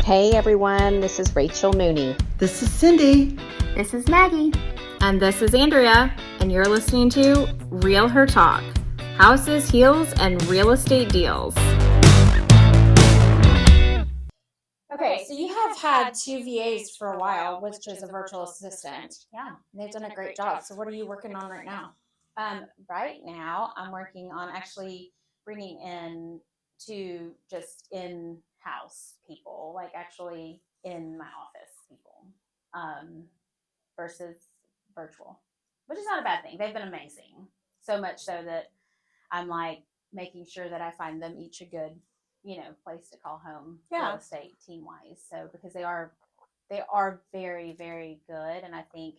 Hey everyone, this is Rachel Mooney. This is Cindy. This is Maggie. And this is Andrea, and you're listening to Real Her Talk, Houses, Heels, and Real Estate Deals. Okay, so you have had two VAs for a while, which is a virtual assistant. Yeah. They've done a great job. So what are you working on right now? Right now, I'm working on actually bringing in to just in-house people, like actually in my office people, versus virtual, which is not a bad thing. They've been amazing. So much so that I'm like making sure that I find them each a good, place to call home real estate team-wise. So because they are very, very good. And I think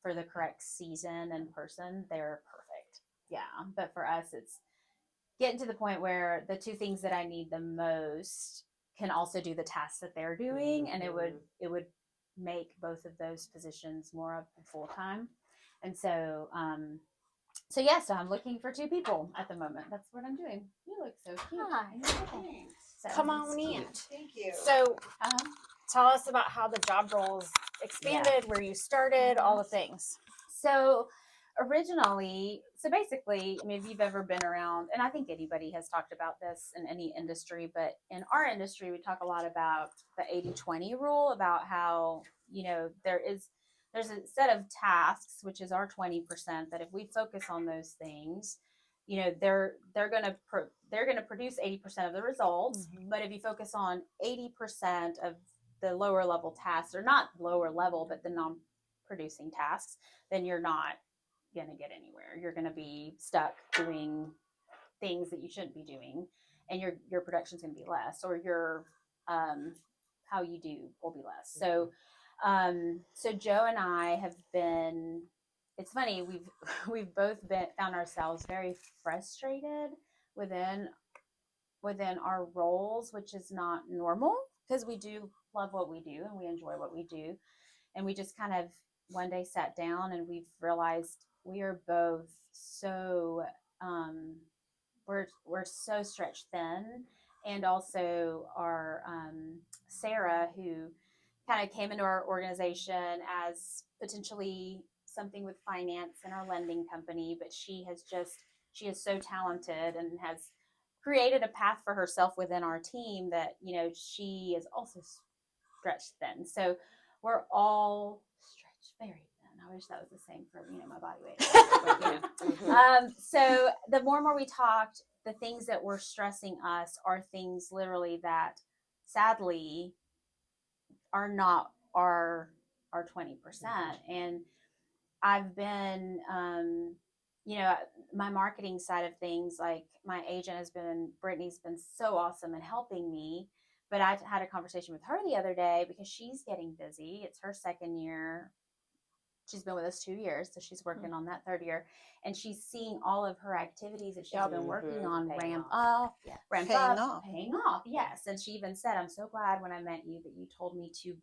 for the correct season and person, they're perfect. Yeah. But for us, it's getting to the point where the two things that I need the most can also do the tasks that they're doing. And it would make both of those positions more of a full time. And so, so I'm looking for two people at the moment. That's what I'm doing. You look so cute. Hi. So, Come on in. Thank you. So tell us about how the job roles expanded, where you started, all the things. So originally, basically, I mean, if you've ever been around, and I think anybody has talked about this in any industry, but in our industry, we talk a lot about the 80-20 rule, about how, there's a set of tasks, which is our 20%, that if we focus on those things, they're going to produce 80% of the results. Mm-hmm. But if you focus on 80% of the lower level tasks, or not lower level, but the non-producing tasks, then you're not going to get anywhere. You're going to be stuck doing things that you shouldn't be doing, and your production's going to be less, or your how you do will be less. So Joe and I have been, it's funny, we've both found ourselves very frustrated within our roles, which is not normal, because we do love what we do and we enjoy what we do. And we just kind of one day sat down and we've realized we are both so we're so stretched thin. And also our Sarah, who kind of came into our organization as potentially something with finance in our lending company, but she is so talented and has created a path for herself within our team that, she is also stretched thin. So we're all stretched very thin. I wish that was the same for, my body weight. But, so the more we talked, the things that were stressing us are things literally that sadly are not our 20%. And I've been, my marketing side of things, like my agent Brittany's been so awesome in helping me. But I had a conversation with her the other day because she's getting busy. It's her second year. She's been with us 2 years, so she's working on that third year, and she's seeing all of her activities that she's been working on paying off. Yes. And she even said, "I'm so glad when I met you that you told me to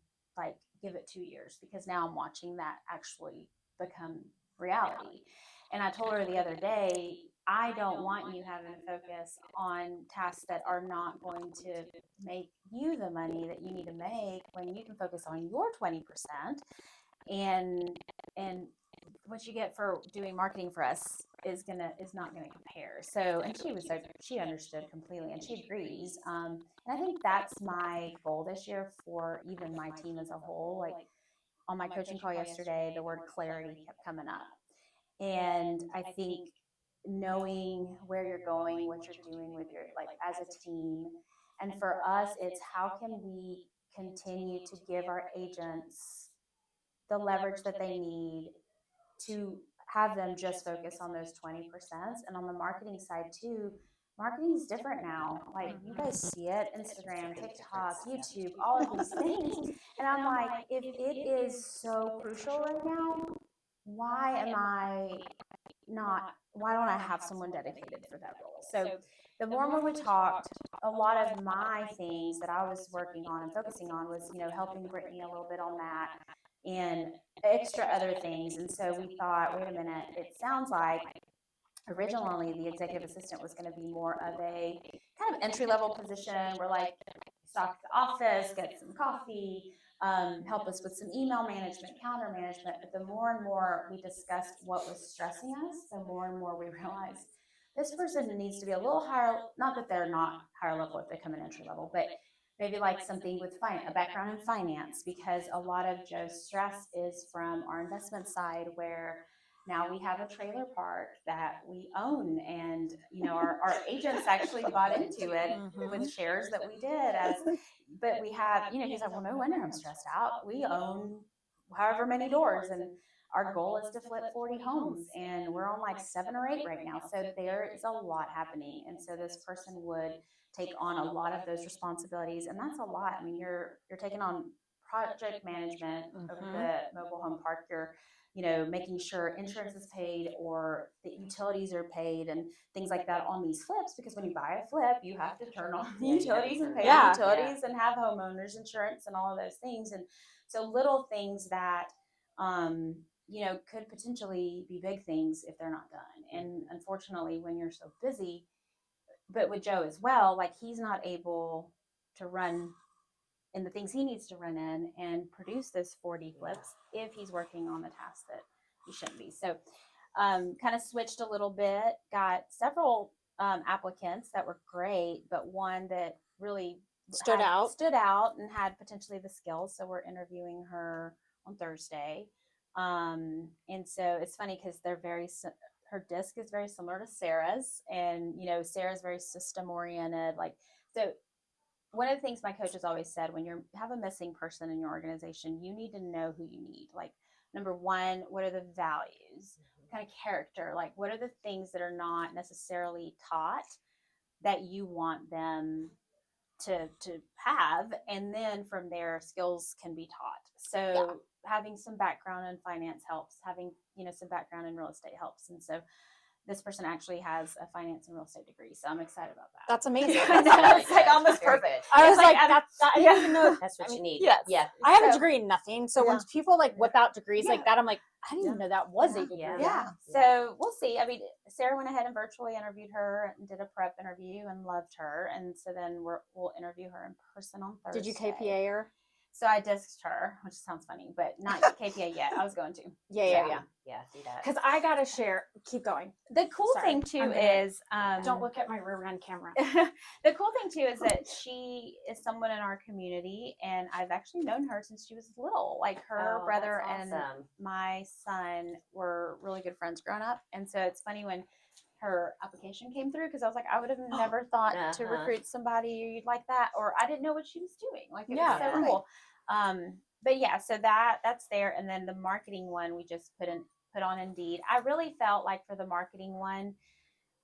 give it 2 years, because now I'm watching that actually become reality." And I told her the other day, I don't want you having to focus on tasks that are not going to make you the money that you need to make, when you can focus on your 20%. And what you get for doing marketing for us is not gonna compare. So, and she understood completely, and she agrees. And I think that's my goal this year for even my team as a whole. Like on my coaching call yesterday, the word clarity kept coming up. And I think knowing where you're going, what you're doing with your, as a team. And for us, it's how can we continue to give our agents the leverage that they need to have them just focus on those 20%. And on the marketing side too, marketing is different now. Like, you guys see it, Instagram, TikTok, YouTube, all of these things. And I'm like, if it is so crucial right now, why don't I have someone dedicated for that role? So the more we talked, a lot of my things that I was working on and focusing on was, helping Brittany a little bit on that, and extra other things. And so we thought, wait a minute, it sounds like originally the executive assistant was going to be more of a kind of entry-level position where stock the office, get some coffee, help us with some email management, calendar management. But the more and more we discussed what was stressing us, the more and more we realized this person needs to be a little higher. Not that they're not higher level if they come in entry level, but maybe like something with a background in finance, because a lot of Joe's stress is from our investment side, where now we have a trailer park that we own, and our agents actually bought into it with shares that we did but we have, he's like, well, no wonder I'm stressed out. We own however many doors, and our goal is to flip 40 homes, and we're on like 7 or 8 right now. So there is a lot happening. And so this person would take on a lot of those responsibilities. And that's a lot. I mean, you're taking on project management of the mobile home park. You're making sure insurance is paid or the utilities are paid and things like that on these flips, because when you buy a flip, you have to turn on the utilities and pay the utilities and have homeowners insurance and all of those things. And so little things that, could potentially be big things if they're not done. And unfortunately, when you're so busy, but with Joe as well, like he's not able to run in the things he needs to run in and produce those 40 flips if he's working on the tasks that he shouldn't be. So kind of switched a little bit, got several applicants that were great, but one that really stood out and had potentially the skills. So we're interviewing her on Thursday. And so it's funny because her disc is very similar to Sarah's, and Sarah's very system oriented. So one of the things my coach has always said, when you have a missing person in your organization, you need to know who you need. Like, number one, what are the values? What kind of character? Like, what are the things that are not necessarily taught that you want them to have? And then from there, skills can be taught. So having some background in finance helps. Having, some background in real estate helps. And so this person actually has a finance and real estate degree, so I'm excited about that. That's amazing. It's like almost perfect. I was like, I didn't even know. That's what you need. Yes. Yeah. I have a degree in nothing, so when people whip out degrees like that, I'm like, I didn't even know that was a degree. Yeah. So we'll see. I mean, Sarah went ahead and virtually interviewed her and did a prep interview and loved her, and so then we'll interview her in person on Thursday. Did you KPA her? So I disked her, which sounds funny, but not KPA yet. I was going to. Yeah, do that. Because I gotta share. Keep going. The cool thing too is don't look at my rear end camera. The cool thing too is that she is someone in our community, and I've actually known her since she was little. Like her brother and my son were really good friends growing up, and so it's funny when her application came through, because I was like, I would have never thought to recruit somebody like that, or I didn't know what she was doing. Like it was so cool. But yeah, so that's there. And then the marketing one we just put on Indeed. I really felt like for the marketing one,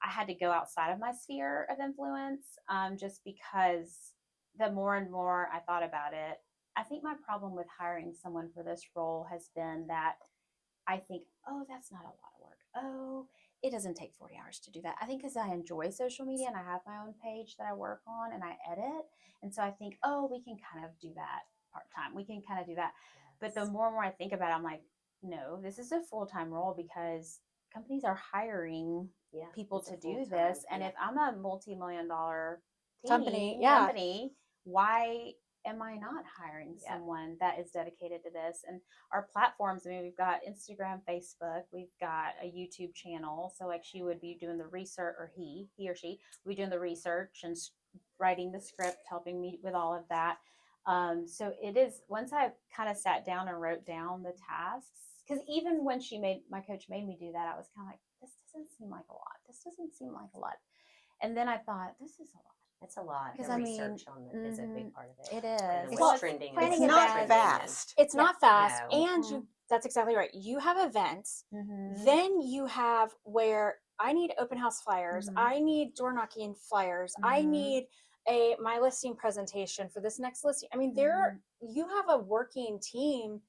I had to go outside of my sphere of influence, just because the more and more I thought about it, I think my problem with hiring someone for this role has been that I think, oh, that's not a lot of work. Oh, it doesn't take 40 hours to do that. I think because I enjoy social media and I have my own page that I work on and I edit. And so I think, oh, we can kind of do that part-time. We can kind of do that. Yes. But the more and more I think about it, I'm like, no, this is a full-time role, because companies are hiring people to do this. And if I'm a multi-million-dollar company, why am I not hiring someone that is dedicated to this? And our platforms, I mean, we've got Instagram, Facebook, we've got a YouTube channel. So like she would be doing the research, or he or she would be doing the research and writing the script, helping me with all of that. So it is, once I kind of sat down and wrote down the tasks, because even when my coach made me do that, I was kind of like, this doesn't seem like a lot. This doesn't seem like a lot. And then I thought, this is a lot. It's a lot. Because the research on it is a big part of it. It is. What's trending. It's not fast. It's not fast. No. And that's exactly right. You have events. Then you have where I need open house flyers. I need door knocking flyers. I need my listing presentation for this next listing. I mean, you have a working team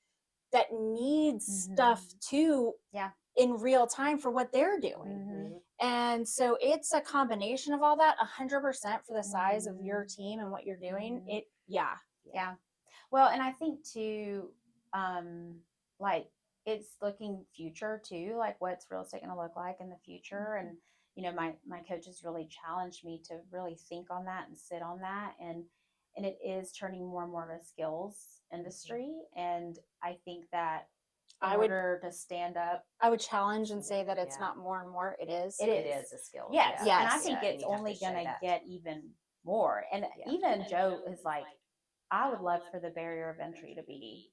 that needs stuff too in real time for what they're doing. And so it's a combination of all that, 100% for the size of your team and what you're doing. Yeah. Well, and I think too, like it's looking future too, like what's real estate going to look like in the future. And, my coach has really challenged me to really think on that and sit on that. And and it is turning more and more of a skills industry. And I think that in order to stand up, I would challenge and say that it's not more and more. It is. It is a skill. Yes. Yeah. And I Yes. think Yeah, it's you have only to show going to that. get even more. And Yeah. even Joe is like, I would love for the barrier of entry to be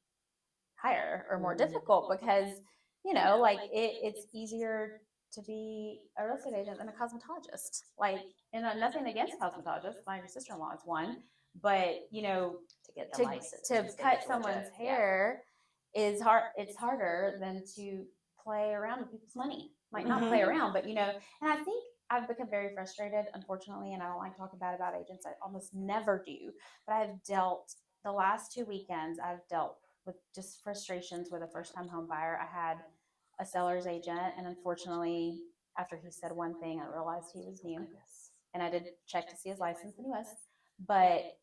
higher or more difficult because, you know, like it's easier to be a real estate agent than a cosmetologist. Like, and nothing against cosmetologists. My sister-in-law is one, but you know, To get the to license. to just cut get someone's yeah. hair is hard. It's harder than to play around with people's money. Like not Mhm. play around, but you know. And I think I've become very frustrated, unfortunately, and I don't like talking bad about agents. I almost never do, but I've dealt the last 2 weekends. I've dealt with just frustrations with a first-time home buyer. I had a seller's agent, and unfortunately, after he said one thing, I realized he was new, and I did check to see his license, and he was. But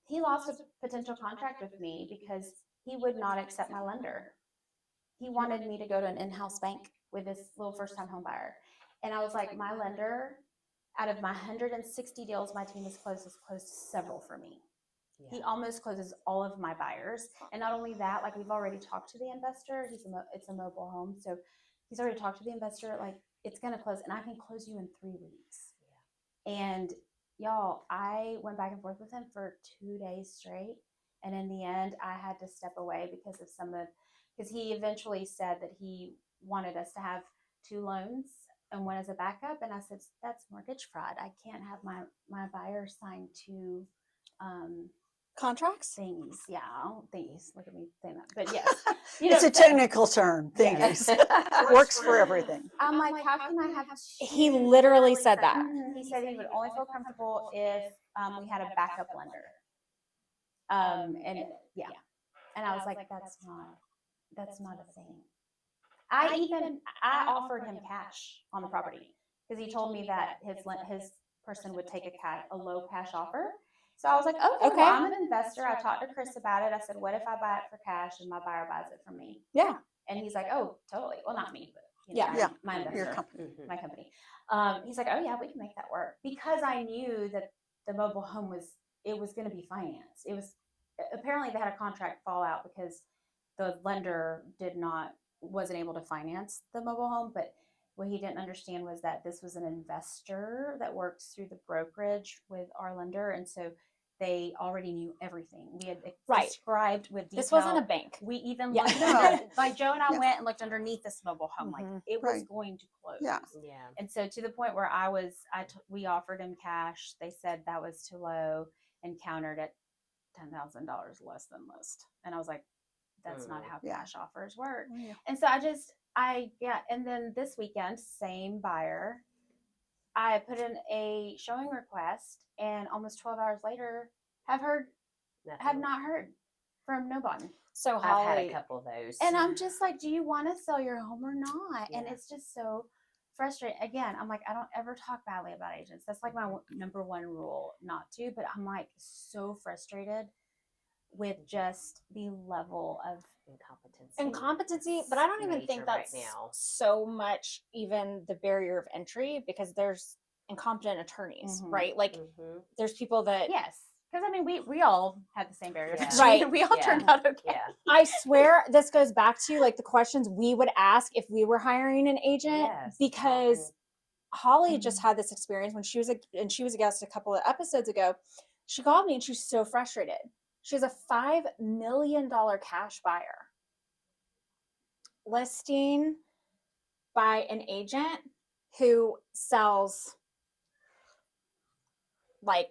he lost a potential contract with me because he would not accept my lender. He wanted me to go to an in-house bank with this little first-time home buyer. And I was like, my lender, out of my 160 deals my team has closed several for me. Yeah. He almost closes all of my buyers. And not only that, like we've already talked to the investor. It's a mobile home. So he's already talked to the investor, like it's going to close and I can close you in 3 weeks. Yeah. And y'all, I went back and forth with him for 2 days straight. And in the end, I had to step away because he eventually said that he wanted us to have 2 loans and one as a backup. And I said, that's mortgage fraud. I can't have my buyer sign 2 Contracts? thingies. Yeah, thingies. Look at me saying that. But yes, It's a technical term. Thingies. It works for everything. I'm like, how can I have? He literally said that. He said he would only feel comfortable if we had a backup lender. And yeah, and I was like, that's not a thing. I offered him cash on the property because he told me that his person would take a low cash offer. So I was like, okay, well, I'm an investor. I talked to Chris about it. I said, what if I buy it for cash and my buyer buys it from me? Yeah. And he's like, oh, totally. Well, not me, but Yeah. my investor, Your company. Mhm. my company. He's like, oh yeah, we can make that work because I knew that the mobile home was going to be financed. It was apparently they had a contract fallout because the lender wasn't able to finance the mobile home, but what he didn't understand was that this was an investor that works through the brokerage with our lender, and so they already knew everything. We had described with detail. This wasn't a bank. We even Yeah. looked No. under, like Joe and I Yeah. went and looked underneath this mobile home, like it was Right. going to close. Yeah. Yeah. And so to the point where we offered him cash. They said that was too low and countered at $10,000 less than list. And I was like, that's not how Yeah. cash offers work. Yeah. And so and then this weekend, same buyer, I put in a showing request and almost 12 hours later have Nothing. not heard from nobody. So I've had Holly, a couple of those. And I'm just like, do you want to sell your home or not? And Yeah. it's just so frustrating. Again, I'm like, I don't ever talk badly about agents. That's like my number one rule not to, but I'm like so frustrated with just the level of incompetency, but I don't even think that's right now. so much even the barrier of entry because there's incompetent attorneys, Mhm. right? Like Mhm. there's people that yes. Because I mean, we all had the same barrier. of Yeah. entry. Right. We all Yeah. turned out okay. Yeah. I swear this goes back to like the questions we would ask if we were hiring an agent Yes. because Holly just had this experience when she was a guest a couple of episodes ago. She called me and she was so frustrated. She has a $5 million cash buyer listing by an agent who sells like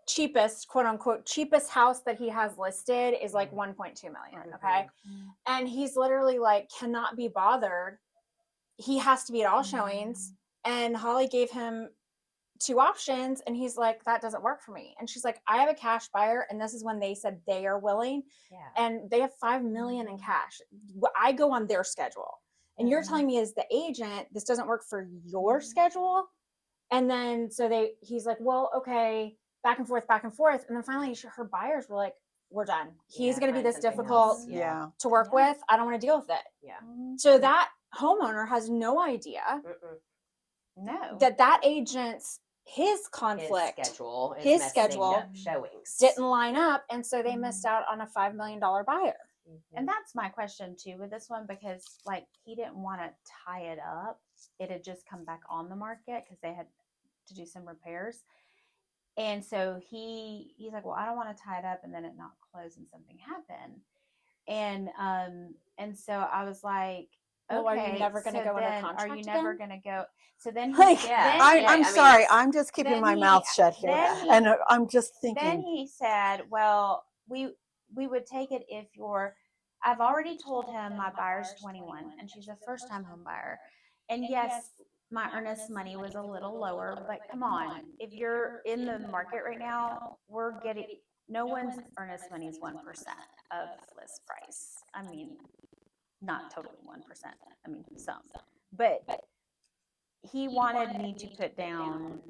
cheapest, quote unquote, cheapest house that he has listed is like 1.2 million. Okay. And he's literally like, cannot be bothered. He has to be at all showings. And Holly gave him 2 options and he's like, that doesn't work for me. And she's like, I have a cash buyer and this is when they said they are willing Yeah. and they have 5 million in cash. I go on their schedule and you're telling me as the agent, this doesn't work for your schedule. And then he's like, well, okay, back and forth. And then finally her buyers were like, we're done. He's Yeah, going to be find this something difficult else. Yeah. to work with. I don't want to deal with it. Yeah. So that homeowner has no idea Mm-mm. No. that agent's his conflict His schedule is his messing schedule up showings. didn't line up, and so they missed out on a $5 million buyer. And that's my question too with this one, because like he didn't want to tie it up. It had just come back on the market because they had to do some repairs. And so he's like, well, I don't want to tie it up and then it not close and something happen. And so I was like, okay, Well, are you never going to so go under then contract are you never again? going to go? So then he, Like, Yeah. then, I'm I mean, sorry. it's- I'm just keeping then my he- mouth shut here. then he- And I'm just then thinking, he said, well, we would take it if I've already told him my buyer's 21 and she's a first time home buyer. And yes, my earnest money was a little lower, but come on, if you're in the market right now, no one's earnest money is 1% of list price. I mean, not totally 1%. I mean, some, but he wanted me to put down,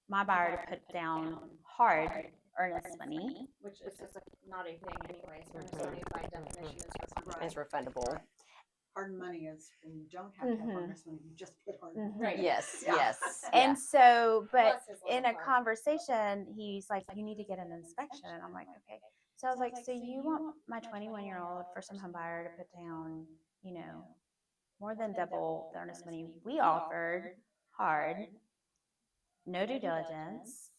my buyer to put down hard earnest money. Which is just not a thing anyways. Earnest money by definition is It's refundable. hard money is when you don't have to have earnest money, you just put hard money. Right. Yes, Yeah. yes. And so, but Plus his in little a car. conversation, he's like, you need to get an inspection. And I'm like, okay. So I was like, so you want my 21-year-old first time home buyer to put down, more than double the earnest money we offered, hard, no due diligence,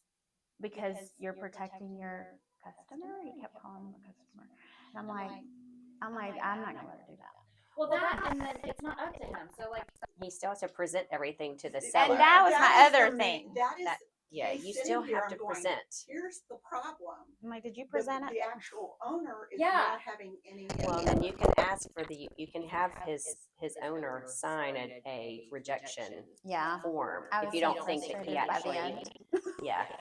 because you're protecting your customer. You kept calling him a customer. And I'm like, I'm not going to let her do that. Well, that, and then it's not up to him. So, like, He still has to present everything to the seller. And that was my other thing. That is, Yeah, he's you sitting still here, have I'm to going, present. here's the problem. I'm like, did you present it? The actual owner is Yeah. not having any. Well, then you can ask for you can have his owner sign a rejection Yeah. form I if was you so don't think that he frustrated by the actually, end. yeah. And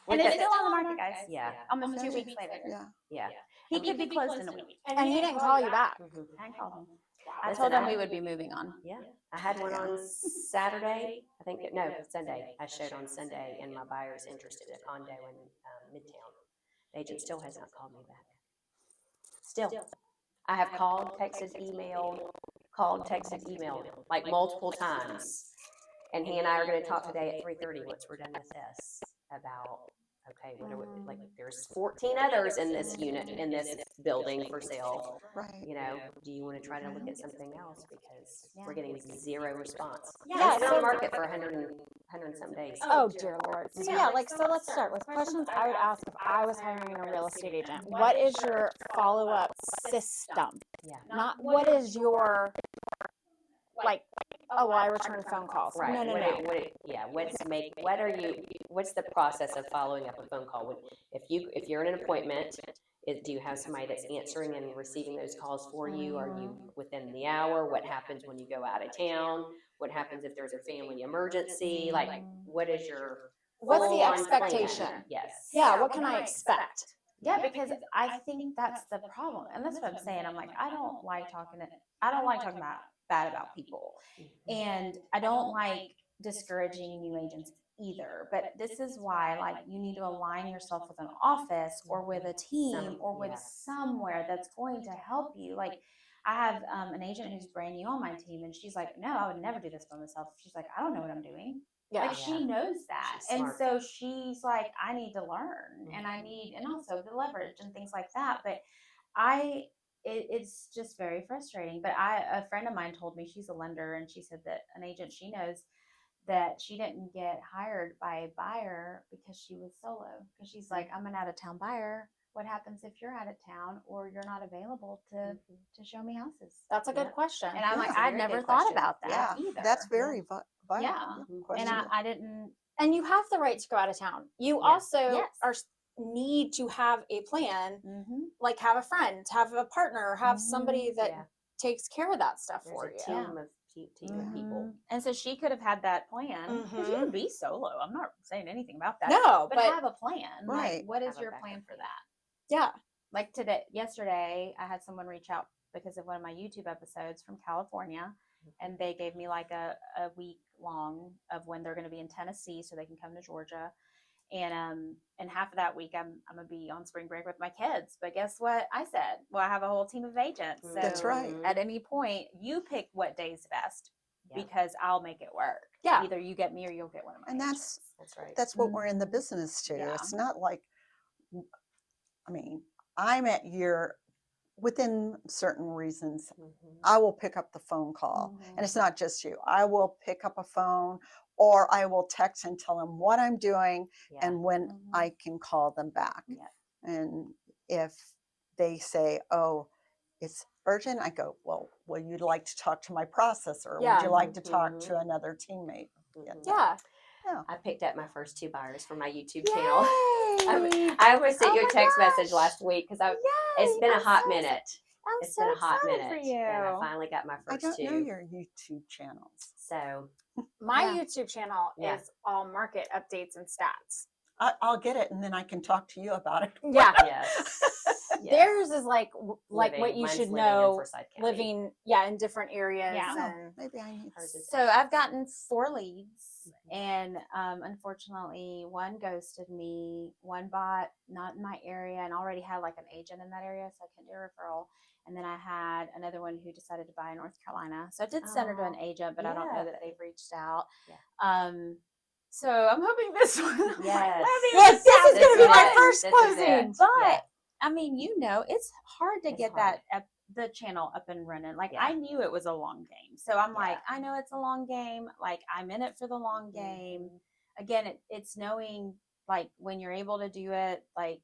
Well, it's that- still on the market, guys. Yeah, Almost 2 weeks later. Yeah. yeah. He could be closed in a week. and he didn't call you back. Mhm. I called him. I Listen, told him I- we would be moving on. Yeah, I had one on Saturday. I think no, Sunday. I showed on Sunday, and my buyer's interested in a condo in Midtown. The agent still has not called me back. Still, I have called, texted, emailed, like multiple times. And he and I are going to talk today at 3:30 once we're done with this about. Okay, what are we, like? There's 14 others in this unit in this building for sale. Right. Do you want to try to look at something else because we're getting zero response? Yeah, It's been so- on the market for 100 and some days. Oh, dear Lord. So, yeah, so let's start with questions I would ask if I was hiring a real estate agent. What is your follow-up system? Yeah. Not what is your, like, oh, well, I return phone calls. Right. No. What's the process of following up a phone call? If you're in an appointment, do you have somebody that's answering and receiving those calls for you? Are you within the hour? What happens when you go out of town? What happens if there's a family emergency? Like, what is your What's the full-on expectation? plan? Yes. Yeah, what can I expect? Yeah, because I think that's the problem. And that's what I'm saying. I'm like, I don't like talking bad about people. And I don't like discouraging new agents either. But this is why, like, you need to align yourself with an office or with a team or with somewhere that's going to help you. Like, I have an agent who's brand new on my team, and she's like, no, I would never do this by myself. She's like, I don't know what I'm doing. Yeah. Like, she knows that. She's And smart. so she's like, I need to learn, and and also the leverage and things like that. But it's just very frustrating. But a friend of mine told me, she's a lender, and she said that an agent she knows, that she didn't get hired by a buyer because she was solo. Because she's like, I'm an out of town buyer. What happens if you're out of town or you're not available to show me houses? That's a good question. And I'm like, That's a I'd very never good thought question. about that Yeah, either. that's very vital. Yeah. question. And I didn't. And you have the right to go out of town. You Yeah. also Yes. need to have a plan, Mm-hmm. like have a friend, have a partner, have somebody that Yeah. takes care of that stuff for There's you. a team of people. And so she could have had that plan. Because you Mhm. could be solo. I'm not saying anything about that. No, but but have a plan. Right. Like, what is Have a your backup. plan for that? yeah. Like yesterday, I had someone reach out because of one of my YouTube episodes from California, and they gave me like a week long of when they're going to be in Tennessee, so they can come to Georgia, and half of that week I'm gonna be on spring break with my kids. But guess what? I said, well, I have a whole team of agents, so That's right. at any point, you pick what day's best Yeah. because I'll make it work. Yeah. Either you get me or you'll get one of my And agents. That's right. that's what we're in the business to. Yeah. It's not like, I mean, I'm at your, within certain reasons, Mhm. I will pick up the phone call. Mhm. And it's not just you. I will pick up a phone or I will text and tell them what I'm doing Yeah. and when Mhm. I can call them back. Yeah. And if they say, oh, it's urgent, I go, well, would you like to talk to my processor? Yeah. Would you like to talk Mhm. to another teammate? Mhm. Yeah. I picked up my first 2 buyers for my YouTube channel. Yay! I almost sent Oh you a my text message gosh. last week because it's Yay! been a I'm hot so minute. I'm It's so been a hot excited minute, for you. and I finally got my I first don't 2. know your YouTube channels. So My Yeah. YouTube channel Yeah. is all market updates and stats. I'll get it and then I can talk to you about it. Yeah. yes, yes. Theirs is like what Living. you Mine's should living in know, Forsyth County. living in different areas. Yeah. Oh, And maybe I need Hers is So I've gotten 4 leads, Mhm. and unfortunately, one ghosted me. One bought not in my area and already had like an agent in that area, so I couldn't do a referral. And then I had another one who decided to buy in North Carolina. So I did send her to an Oh, agent, but I don't know yeah. that they've reached out. Yeah. So I'm hoping this one. Yes. yes, this is This going to be my is- first this is closing. it. But Yeah. I mean, it's hard to It's get hard. the channel up and running. Like Yeah. I knew it was a long game, so I'm Yeah. like, I know it's a long game. Like I'm in it for the long game. Mhm. Again, it's knowing like when you're able to do it. Like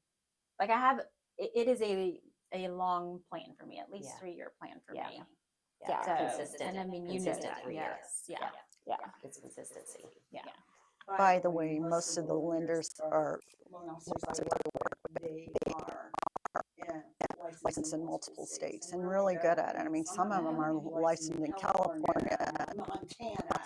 I have. It is a long plan for me, at least Yeah. 3-year plan for Yeah. me. Yeah. So, Consistent. and I mean, consistent that. 3 years. Yes. Yeah. Yeah. It's consistency. Yeah. By the way, most of the lenders are they are licensed in multiple states and really good at it. I mean, some of them are licensed in California, Montana.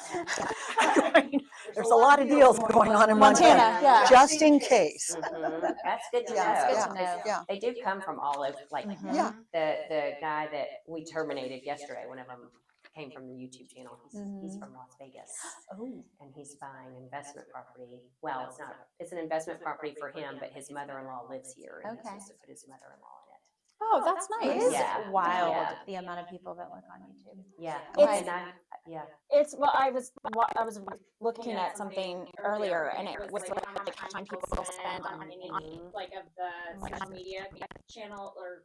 There's a lot of deals going on in Montana, Montana, yeah. just in case. Mhm. That's good to Yeah, know. That's good to know. Yeah. They do come from all over. Like Mhm. Yeah. the guy that we terminated yesterday, one of them came from the YouTube channel. He's Mhm. from Las Vegas, Oh. and he's buying investment property. Well, it's not. It's an investment property for him, but his mother-in-law lives here, and Okay. he wants to put his mother-in-law in it. Oh, that's It nice. is Yeah. wild Yeah. the amount of people that look on YouTube. Yeah, It's- and yeah. It's I was looking at something earlier, and it was like how much time people spend on any like of the social media channel or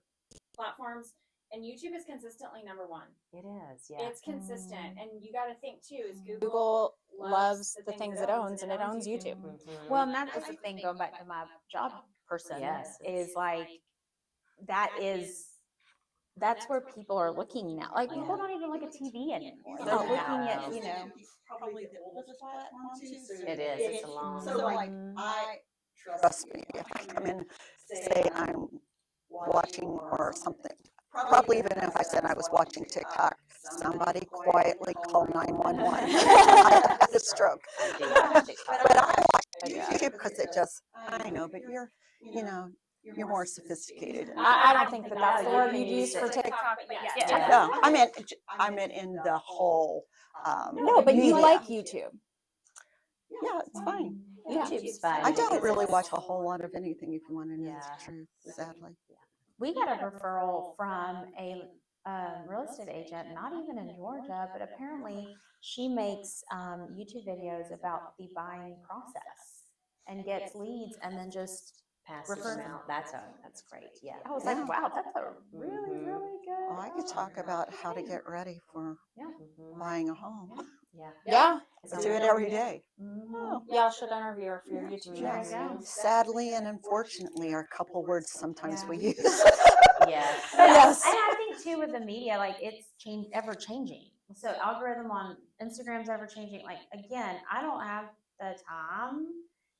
platforms, and YouTube is consistently number 1. It is. Yeah. It's consistent, and you got to think too is Google loves the things it owns, and it owns YouTube. Mhm. Well, and that is the thing, going back to my job person, Yes. is like, that's where people are looking now. Like, people don't even look at TV anymore. They're No. looking at, Probably the oldest platform too. It is. It's a long. So like I trust me, if I come in, say I'm watching or something, probably even if I said I was watching TikTok, somebody quietly call 911. I had a stroke. I do watch TikTok. But I watch YouTube because it just, I know, but you're more sophisticated. I don't think that's the word you'd use for TikTok, but yeah. No, I meant in the whole. No, but you media. like YouTube. Yeah, it's fine. YouTube's fine. I don't really watch a whole lot of anything, if you want to know Yeah. the truth, sadly. we got a referral from a real estate agent, not even in Georgia, but apparently she makes YouTube videos about the buying process and gets leads and then just Passes refer them them. out. That's great. Yeah. I was Yeah. like, wow, that's a really, Mhm. really good. Well, I could talk about how to get ready for Mhm. buying a home. Yeah. Yeah. It's I a do it real- every day. Mhm. Y'all should interview her for your YouTube There channel. you go. Sadly and unfortunately are a couple words sometimes we use. Yes. But Yes. I think too with the media, like it's ever changing. So algorithm on Instagram's ever changing. Like again, I don't have the time.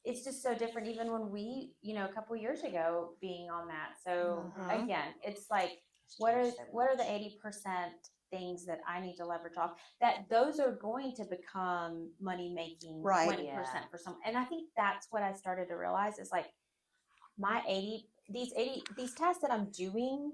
It's just so different. Even when we, a couple years ago being on that. So Mhm. again, it's like what are the 80% things that I need to leverage off? That those are going to become money making Right. 20% for some. And I think that's what I started to realize is like my 80 these tasks that I'm doing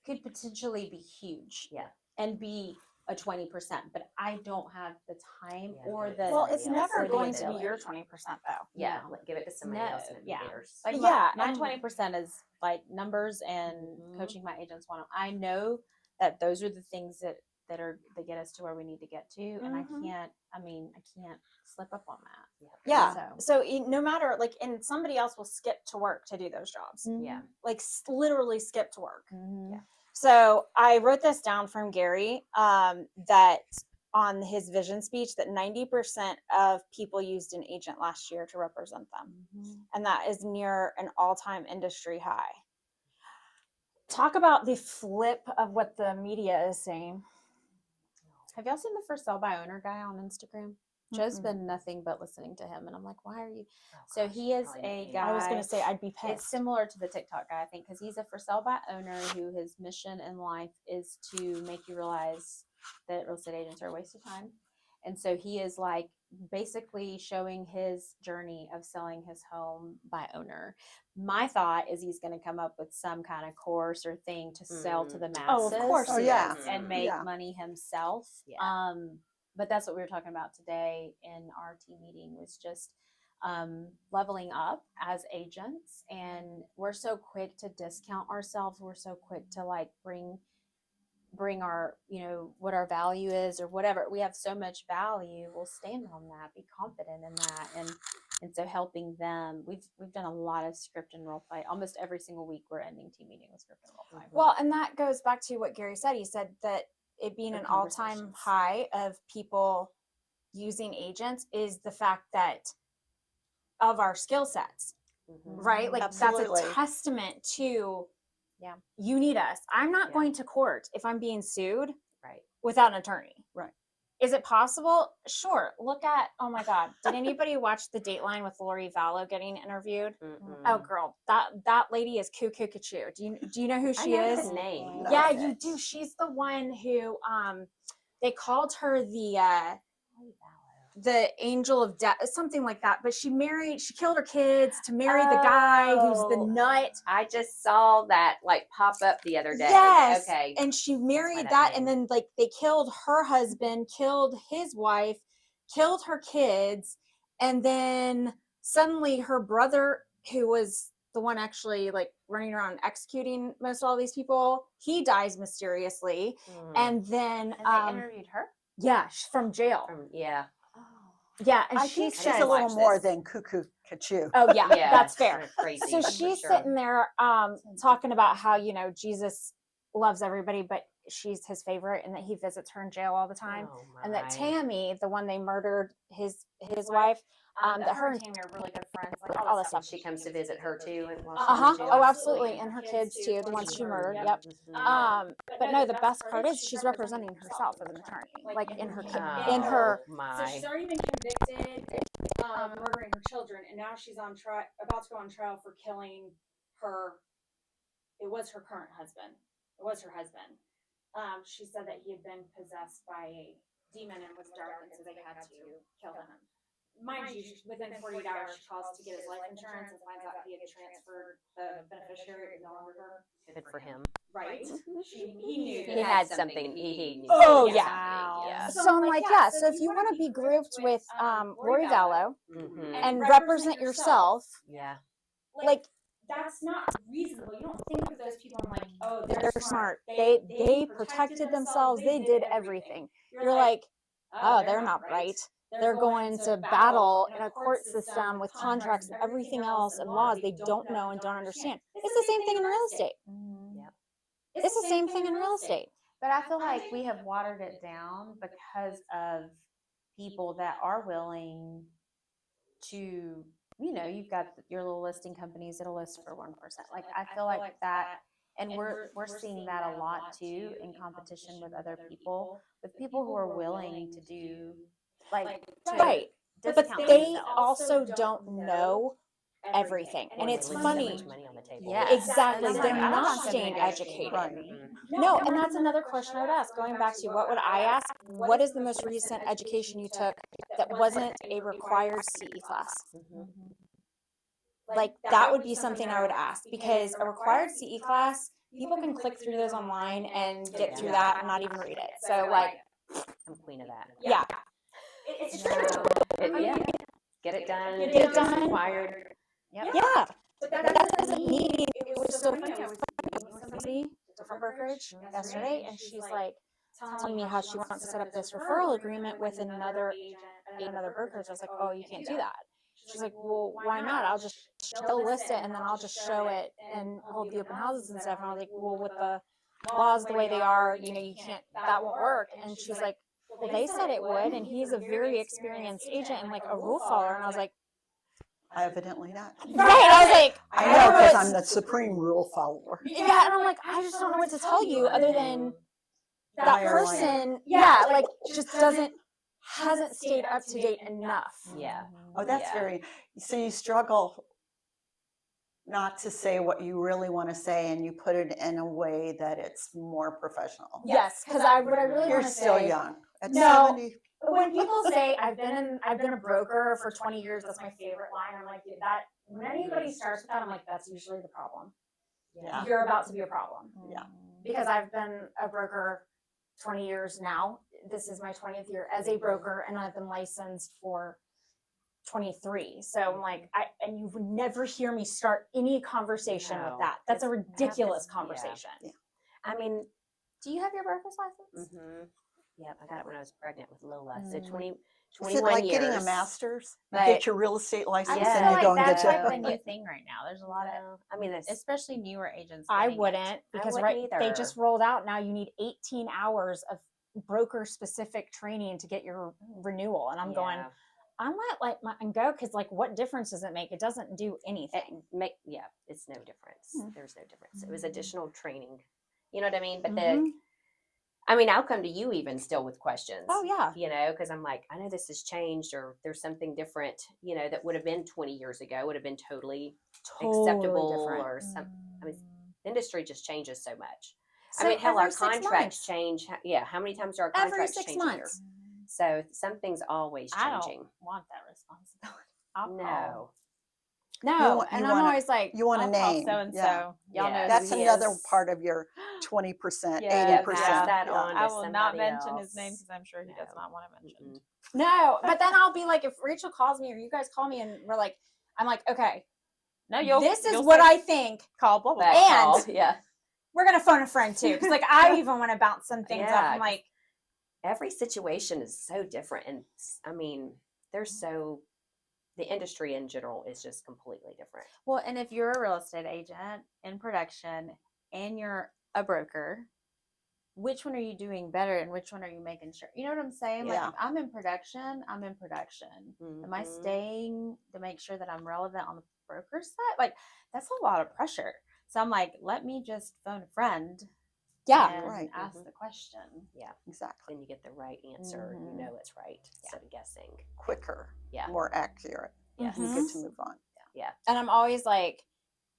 could potentially be huge. Yeah. And be a 20%, but I don't have the time Yeah, or give it the to Well, somebody it's else. never Somebody going else. to be your 20% though. Yeah. No. Give it to somebody No, else and it'll be yeah. theirs. Like Yeah, my and- 20% is like numbers and Mhm. coaching my agents one. I know that those are the things that that get us to where we need to get to, and I can't slip up on that. Yeah. So no matter like, and somebody else will skip to work to do those jobs. Yeah. Like literally skip to work. Yeah. So I wrote this down from Gary, that on his vision speech that 90% of people used an agent last year to represent them. And that is near an all-time industry high. Talk about the flip of what the media is saying. Have y'all seen the for sale by owner guy on Instagram? Joe's been nothing but listening to him, and I'm like, why are you? So he is a guy. I was going to say I'd be pissed. It's similar to the TikTok guy, I think, because he's a for sale by owner who his mission in life is to make you realize that real estate agents are a waste of time. And so he is like basically showing his journey of selling his home by owner. My thought is he's going to come up with some kind of course or thing to sell to the masses. Oh, of course. Oh, yeah. And make Yeah. money himself. Yeah. But that's what we were talking about today in our team meeting, was just leveling up as agents. And we're so quick to discount ourselves. We're so quick to like bring our, what our value is or whatever. We have so much value. We'll stand on that, be confident in that. And so helping them, we've done a lot of script and role play. Almost every single week we're ending team meeting with script and role play. Well, and that goes back to what Gary said. He said that it being an all-time conversations. high of people using agents is the fact that of our skill sets, right? Like Absolutely. that's a testament to, Yeah. you need us. I'm not Yeah. going to court if I'm being sued Right. without an attorney. Right. Is it possible? Sure. Look at, oh my God. Did anybody watch the Dateline with Lori Vallow getting interviewed? Oh girl, that lady is cuckoo. Do you know who she I know is? the name. Yeah, you do. She's the one who they called her the angel of death, something like that. But she killed her kids to marry the guy who's the Oh. nut. I just saw that like pop up the other day. Yes. Okay. And she married that that, and name. then like they killed her husband, killed his wife, killed her kids, and then suddenly her brother, who was the one actually like running around executing most all these people, he dies mysteriously. And then And they interviewed her? yeah, from jail. Yeah. Yeah, and I she think said, she's a little watch more this. than cuckoo Kachu. oh yeah, Yeah. that's fair. Kind of crazy. So for she's sure. sitting there talking about how, Jesus loves everybody, but she's his favorite, and that he visits her in jail all the time. Oh, And that my. Tammy, the one they murdered, his wife, that her and Tammy are really good friends. all this stuff. She comes to visit her too. And while Uh-huh. she's in Oh, jail? absolutely. And her kids too, the ones she murdered. Yep. Mhm. But no, the best part is she's representing herself as an attorney, like in her in her. Oh, my. So she's already been convicted of murdering her children, and now she's on trial, about to go on trial for killing her. It was her current husband. It was her husband. She said that he had been possessed by a demon and was dark, and so they had to kill him. Mind you, within 48 hours, she calls to get his life insurance and finds out he had transferred the beneficiary. It was no longer her. Good for him. Right? He knew. He had something. He knew. Oh, something, yeah. Yeah. So I'm like, yeah. So if you want to be grouped with Lori Vallow Mhm. and represent yourself, Yeah. like that's not reasonable. You don't think of those people and like, oh, they're smart. They protected themselves. They did everything. You're like, oh, they're not right. They're going to battle in a court system with contracts and everything else and laws they don't know and don't understand. It's the same thing in real estate. Yep. It's the same thing in real estate. But I feel like we have watered it down because of people that are willing to, you've got your little listing companies that'll list for 1%. Like I feel like that, and we're seeing that a lot too in competition with other people, with people who are willing to do Right. But discount they themselves. also don't know everything. And it's Leave funny. So much money on the table. Yes. Exactly. And I'm They're like, I don't not want staying somebody educated. Right. Mhm. No, and that's another question I would ask. Going back to what would I ask? What is the most recent education you took that wasn't a required CE class? Mhm. Like that would be something I would ask, because a required CE class, people can click through those online and get through that and not even read it. So like, I'm queen of that. yeah. It's true. Yeah. Get it done. Get it It's done. required. Yeah. But that doesn't mean it was so funny. I was talking with somebody, different brokerage yesterday, and she's like, telling me how she wants to set up this referral agreement with another agent, another broker. So I was like, oh, you can't do that. She's like, well, why not? They'll list it and then I'll just show it and hold the open houses and stuff. And I was like, well, with the laws the way they are, you can't, that won't work. And she's like, well, they said it would. And he's a very experienced agent and like a rule follower. And I was like, Evidently not. right. I was like, I know, because I'm the supreme rule follower. yeah. And I'm like, I just don't know what to tell you other than that Liar, person, like just hasn't stayed up to date enough. Yeah. Oh, that's very, so you struggle not to say what you really want to say, and you put it in a way that it's more professional. Yes, because what I really You're want to still say, young. At No. 70, when people say I've been a broker for 20 years, that's my favorite line. I'm like, that when anybody starts with that, I'm like, that's usually the problem. yeah, You're about to be a problem. yeah. Because I've been a broker 20 years now. This is my 20th year as a broker, and I've been licensed for 23. So I'm like, and you would never hear me start any conversation No. with that. That's a ridiculous conversation. Yeah. I mean, Do you have your broker's license? Yep, I got it when I was pregnant with Lola. So Mm. 20, Is 21 it like years. getting a master's? You But- get your real estate license I Yeah. and feel you like go and that's get like the your. new thing right now. There's a lot of, Well, I mean, that's especially newer agents. I getting it. wouldn't, because wouldn't they either. just rolled out now you need 18 hours of broker specific training to get your renewal. And I'm going, I might let mine go, because like what difference does it make? It doesn't do anything. it's no difference. Hmm. There's no difference. It was additional training. You know what I mean? But Mhm. I mean, I'll come to you even still with questions. Oh yeah. You know, because I'm like, I know this has changed, or there's something different, that would have been 20 years ago, would have been totally acceptable, different. or some. I mean, the industry just changes so much. So I mean, hell, our every 6 contracts months. change. Yeah, how many times do our Every contracts 6 change a year? months. So something's always I changing. don't want that responsibility. I'll call. No. No, want- and you I'm wanna- always like, You want a I'll call name. so and Yeah. so. Y'all Yeah. know That's who he another is. part of your 20%, Yeah, 80%. pass that yeah. on. I to will not somebody mention his else. name because I'm sure he does No. not want it mentioned. no. But then I'll be like, if Rachel calls me or you guys call me and we're like, I'm like, okay, No, this is you'll what say, I think. call blah blah. That blah. And- call, yeah. We're gonna phone a friend too, because like I even want to bounce some things Yeah, up. I'm like, Every situation is so different, and I mean, the industry in general is just completely different. Well, and if you're a real estate agent in production and you're a broker, which one are you doing better and which one are you making sure? You know what I'm saying? Yeah. Like if I'm in production, I'm in production. Am I Mhm. staying to make sure that I'm relevant on the broker side? Like that's a lot of pressure. So I'm like, let me just phone a friend yeah, and Right. ask Mhm. the question. Exactly. Then you get the right answer. Mhm. You know it's right instead of guessing. Quicker, Yeah. more accurate. Yes. You get to move on. and I'm always like,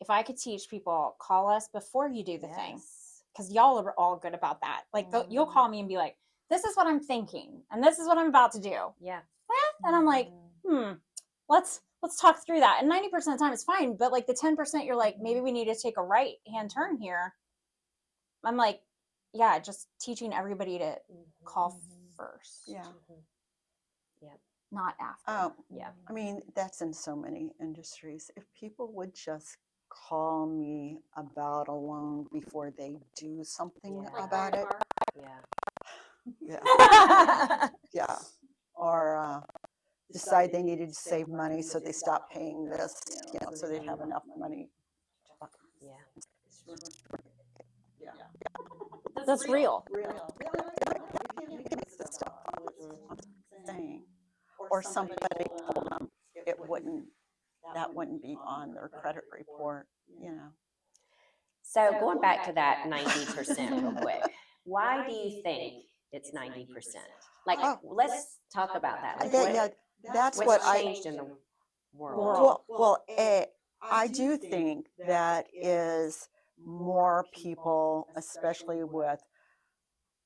if I could teach people, call us before you do the thing, Yes. because y'all are all good about that. Like you'll Mhm. call me and be like, this is what I'm thinking, and this is what I'm about to do, Yeah. and I'm like, let's talk through that. And 90% of the time it's fine, but like the 10% you're like, maybe we need to take a right hand turn here. I'm like, yeah, just teaching everybody to call first, Yeah. not after. Yeah. I mean, that's in so many industries. If people would just call me about a loan before they do something Yeah. about it. Yeah. Yeah. Yeah. Or decide they needed to save money, so they stopped paying this, so they'd have enough money. Yeah. That's real. It's the stuff I'm saying. Or somebody told them that wouldn't be on their credit report, So going back to that 90% real quick, why do you think it's 90%? Like, Oh. let's talk about that. Like, That's what's what I. changed in the world? I do think that is more people, especially with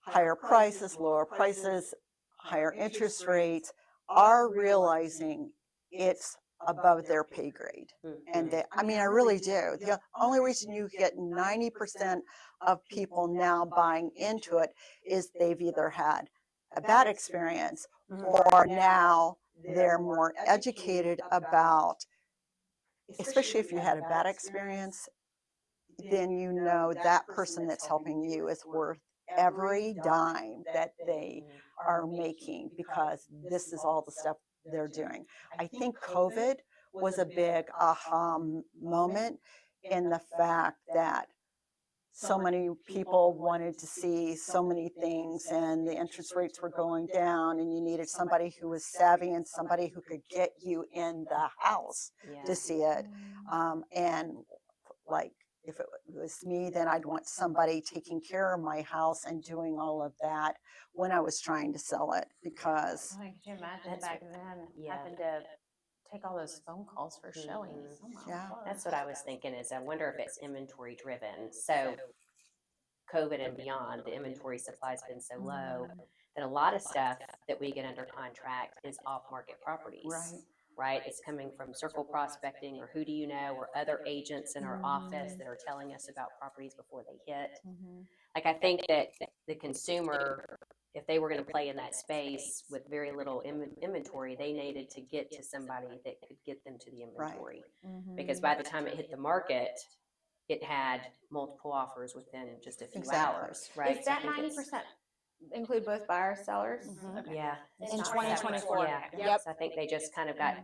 higher prices, lower prices, higher interest rates, are realizing it's above their pay grade. And I really do. The only reason you get 90% of people now buying into it is they've either had a bad experience or now they're more educated about, especially if you had a bad experience, then that person that's helping you is worth every dime that they are making because this is all the stuff they're doing. I think COVID was a big aha moment in the fact that so many people wanted to see so many things and the interest rates were going down and you needed somebody who was savvy and somebody who could get you in the house to see it. And like, if it was me, then I'd want somebody taking care of my house and doing all of that when I was trying to sell it because Could you imagine That's back what- then yeah. having to take all those phone calls for showings? Oh my Yeah. God. That's what I was thinking is I wonder if it's inventory driven. So COVID and beyond, the inventory supply's been so low that a lot of stuff that we get under contract is off market properties. Right? It's coming from circle prospecting or who do you know or other agents in our office that are telling us about properties before they hit. Like I think that the consumer, if they were going to play in that space with very little inventory, they needed to get to somebody that could get them to the inventory. Because by the time it hit the market, it had multiple offers within just a few hours, right? Is So I that think 90% include both buyers, sellers? Okay. Yeah. It's In not 2024. Yeah. Yep. So I think they just kind of got,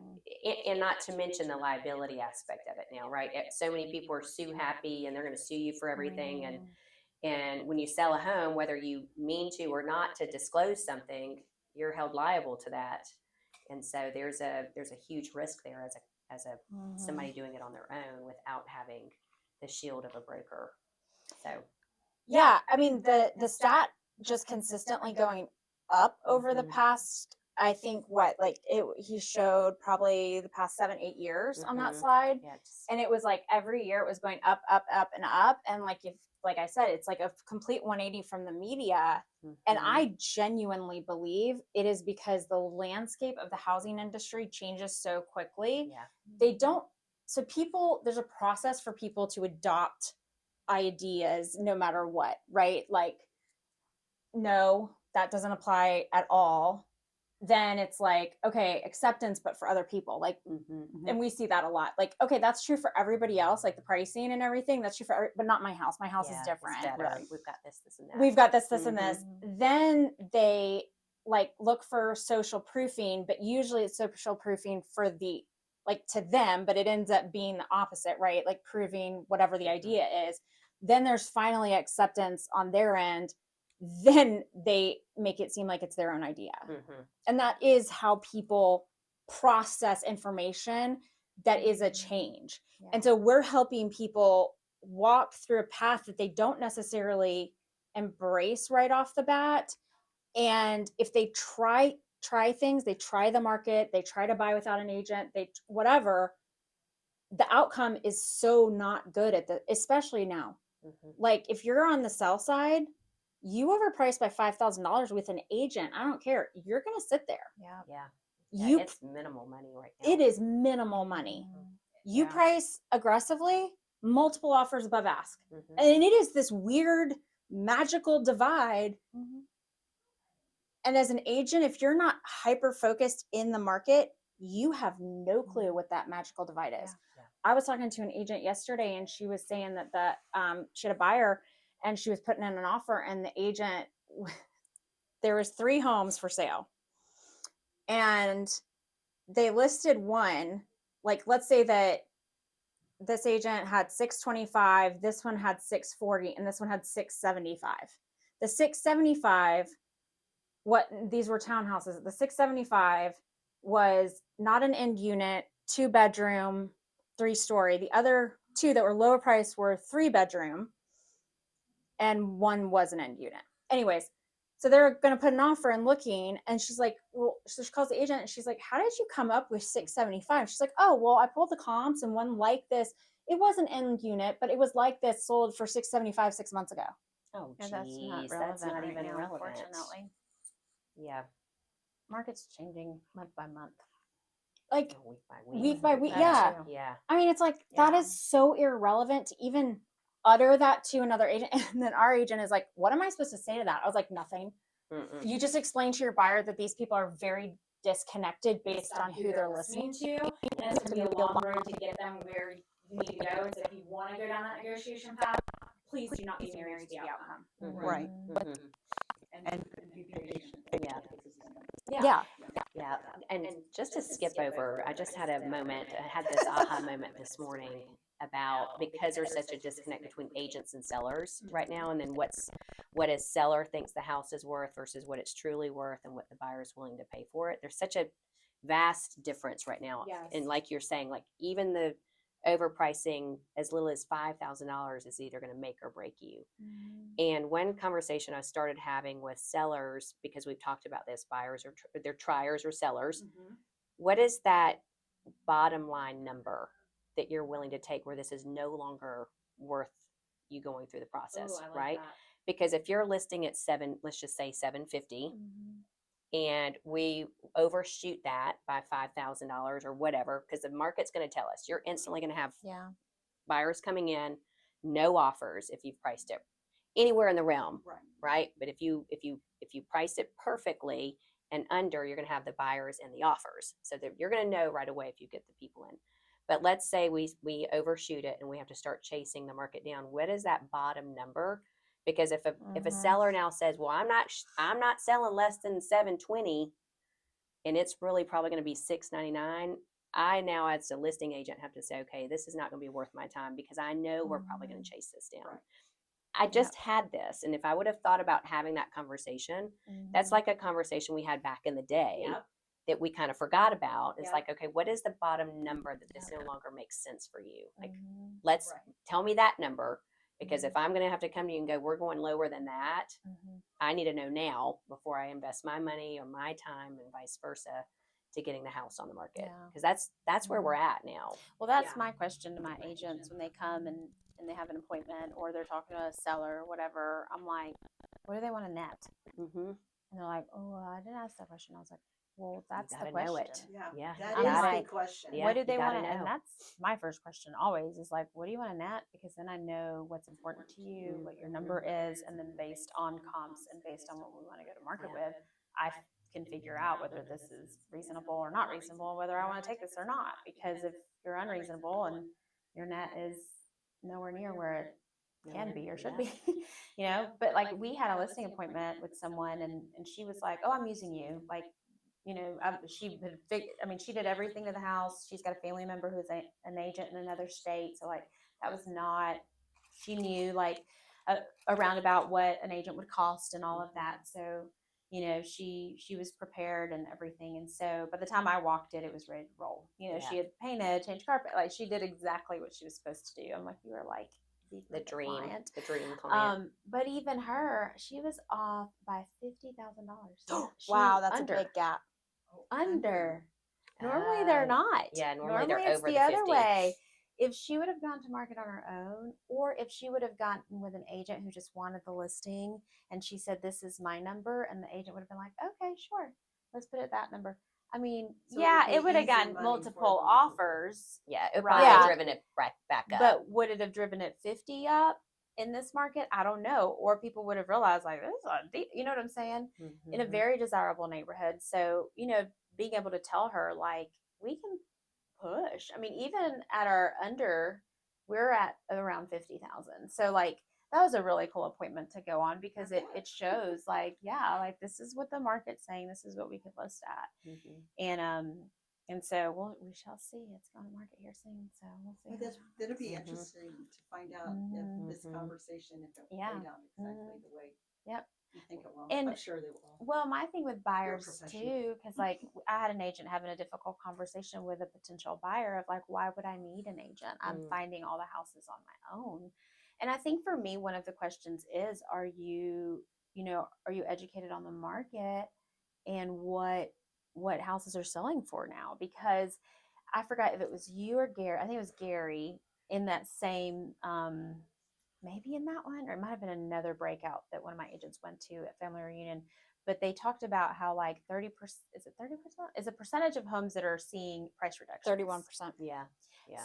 and not to mention the liability aspect of it now, right? So many people are sue happy and they're going to sue you for everything. And when you sell a home, whether you mean to or not to disclose something, you're held liable to that. And so there's a huge risk there as a somebody doing it on their own without having the shield of a broker. So Yeah, I mean the stat just consistently going up over the past, I think he showed probably the past 7-8 years on that slide. yeah, And it was like every year it was going up, up, up, and up. And like I said, it's like a complete 180 from the media. And I genuinely believe it is because the landscape of the housing industry changes so quickly. There's a process for people to adopt ideas no matter what, right? Like, no, that doesn't apply at all. Then it's like, okay, acceptance, but for other people. Like, and we see that a lot. Like, okay, that's true for everybody else, like the pricing and everything. That's true for, but not my house. My house is different. Right. We've got this, and that. We've got this, and this. Then they like look for social proofing, but usually it's social proofing for to them, but it ends up being the opposite, right? Like proving whatever the idea is. Then there's finally acceptance on their end. Then they make it seem like it's their own idea. And that is how people process information. That is a change. Yeah. And so we're helping people walk through a path that they don't necessarily embrace right off the bat. And if they try things, they try the market, they try to buy without an agent, whatever, the outcome is so not good especially now. Like if you're on the sell side, you overpriced by $5,000 with an agent, I don't care. You're going to sit there. Yeah. It's minimal money right now. It is minimal money. You price aggressively, multiple offers above ask. And it is this weird magical divide. And as an agent, if you're not hyper focused in the market, you have no clue what that magical divide is. I was talking to an agent yesterday and she was saying that she had a buyer and she was putting in an offer, and the agent, there was 3 homes for sale. And they listed one, like let's say that this agent had 625, this one had 640, and this one had 675. The 675, these were townhouses. The 675 was not an end unit, 2-bedroom, 3-story. The other 2 that were lower priced were 3-bedroom, and one was an end unit. Anyways, so they're going to put an offer and looking, and she's like, well, so she calls the agent and she's like, how did you come up with 675? She's like, oh, well, I pulled the comps and one like this. It was an end unit, but it was like this, sold for 675 6 months ago. Oh, yeah, geez, that's not even now, relevant. Unfortunately. Yeah. Market's changing month by month. Like week by week. Yeah. Yeah. I mean, it's like, that is so irrelevant to even utter that to another agent. And then our agent is like, what am I supposed to say to that? I was like, nothing. You just explain to your buyer that these people are very disconnected based on who they're listening to. And it's going to be a long road to get them where you need to go. And so if you want to go down that negotiation path, please do not be married to the outcome. Right. But Mhm. and be patient. Yeah. Yeah. And just to skip over, I just had a moment, I had this aha moment this morning about because there's such a disconnect between agents and sellers right now, and then what a seller thinks the house is worth versus what it's truly worth and what the buyer is willing to pay for it. There's such a vast difference right now. Yes. And like you're saying, like even the overpricing as little as $5,000 is either going to make or break you. And one conversation I started having with sellers, because we've talked about this, buyers or they're triers or sellers, what is that bottom line number that you're willing to take where this is no longer worth you going through the process, right? Because if you're listing at let's just say 750, and we overshoot that by $5,000 or whatever, because the market's going to tell us you're instantly going to have buyers coming in, no offers if you've priced it anywhere in the realm, right? But if you price it perfectly and under, you're going to have the buyers and the offers, so that you're going to know right away if you get the people in. But let's say we overshoot it and we have to start chasing the market down. What is that bottom number? Because if a seller now says, well, I'm not selling less than 720, and it's really probably going to be 699, I now as a listing agent have to say, okay, this is not going to be worth my time because I know we're probably going to chase this down. I just had this, and if I would have thought about having that conversation, that's like a conversation we had back in the day that we kind of forgot about. It's like, okay, what is the bottom number that this no longer makes sense for you? Like, let's tell me that number. Because if I'm going to have to come to you and go, we're going lower than that, I need to know now before I invest my money or my time and vice versa to getting the house on the market. Because that's where we're at now. Well, that's my question to my agents when they come and they have an appointment or they're talking to a seller or whatever. I'm like, what do they want to net? And they're like, oh, I didn't ask that question. I was like, well, that's the question. Know it. Yeah. That I'm is like, the question. Yeah, what do they you want gotta to, and know. that's my first question always is like, what do you want to net? Because then I know what's important to you, what your number is, and then based on comps and based on what we want to go to market with, I can figure out whether this is reasonable or not reasonable, whether I want to take this or not. Because if you're unreasonable and your net is nowhere near where it can be or should be, you know. But like we had a listing appointment with someone and she was like, oh, I'm using you, like, you know, she did everything to the house. She's got a family member who's an agent in another state, so like that was not, she knew like around about what an agent would cost and all of that. So, you know, she was prepared and everything. And so by the time I walked it was ready to roll. You know, she had painted, changed carpet, like she did exactly what she was supposed to do. I'm like, you were like the dream client. But even her, she was off by $50,000. Wow, that's under. a big gap. Under. Normally they're not. Yeah, normally they're it's over the the other 50. way. If she would have gone to market on her own, or if she would have gotten with an agent who just wanted the listing and she said, this is my number, and the agent would have been like, okay, sure, let's put it that number. I mean, So it would have gotten multiple offers. Yeah, it Right. probably Yeah. driven it back up. But would it have driven it 50 up in this market? I don't know. Or people would have realized like, this is you know what I'm saying? In a very desirable neighborhood. So, you know, being able to tell her like, we can push. I mean, even at our under, we're at around 50,000. So like, that was a really cool appointment to go on because it shows like, yeah, like this is what the market's saying. This is what we could list at. And so we shall see. It's going to market here soon. So we'll see. That'll be interesting to find out if this conversation, if it played out exactly the way you think it will. And I'm sure they will. Well, my thing with buyers professional. too, because like I had an agent having a difficult conversation with a potential buyer of like, why would I need an agent? I'm finding all the houses on my own. And I think for me, one of the questions is, are you educated on the market and what houses are selling for now? Because I forgot if it was you or Gary. I think it was Gary in that same, maybe in that one, or it might have been another breakout that one of my agents went to at family reunion. But they talked about how like 30%, is it 30%? Is a percentage of homes that are seeing price reductions. 31%. Yeah.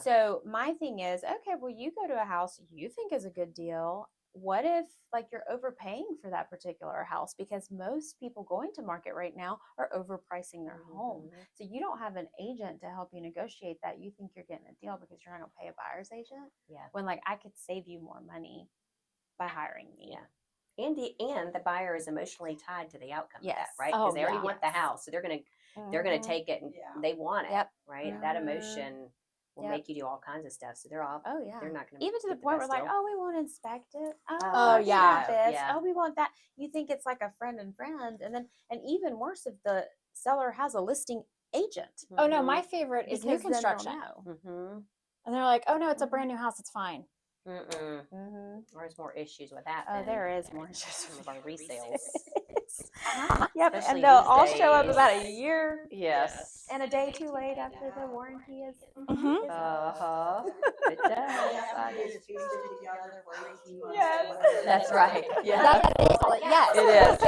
So my thing is, okay, well, you go to a house you think is a good deal. What if like you're overpaying for that particular house? Because most people going to market right now are overpricing their home. So you don't have an agent to help you negotiate that. You think you're getting a deal because you're not going to pay a buyer's agent. Yeah. When like I could save you more money by hiring me. Yeah. And the buyer is emotionally tied to the outcome of that, Yes. right? Oh, Because they already yeah. want the house, so they're gonna Mhm. take it and they want it, Yep. right? That Mhm. emotion will Yep. make you do all kinds of stuff. So they're all Oh yeah. they're not gonna Even to the get point best where like, deal. oh, we won't inspect it. Oh, we yeah. want this. Yeah. Oh, we want that. You think it's like a friend, and even worse if the seller has a listing agent. Oh no, my favorite is new Because then they'll construction. know. Mm-hmm. And they're like, oh no, it's a brand new house, it's fine. Mm-mm. Mm-hmm. There's more issues with that. Oh, than there is more issues some with of our resales. Yep, Especially and they'll these all show up days. about a year Yes. and a day too late after the warranty is. Mhm. is up. Uh-huh. It does. Yes. That's right. Yeah. That's what they call it. Yes. It is.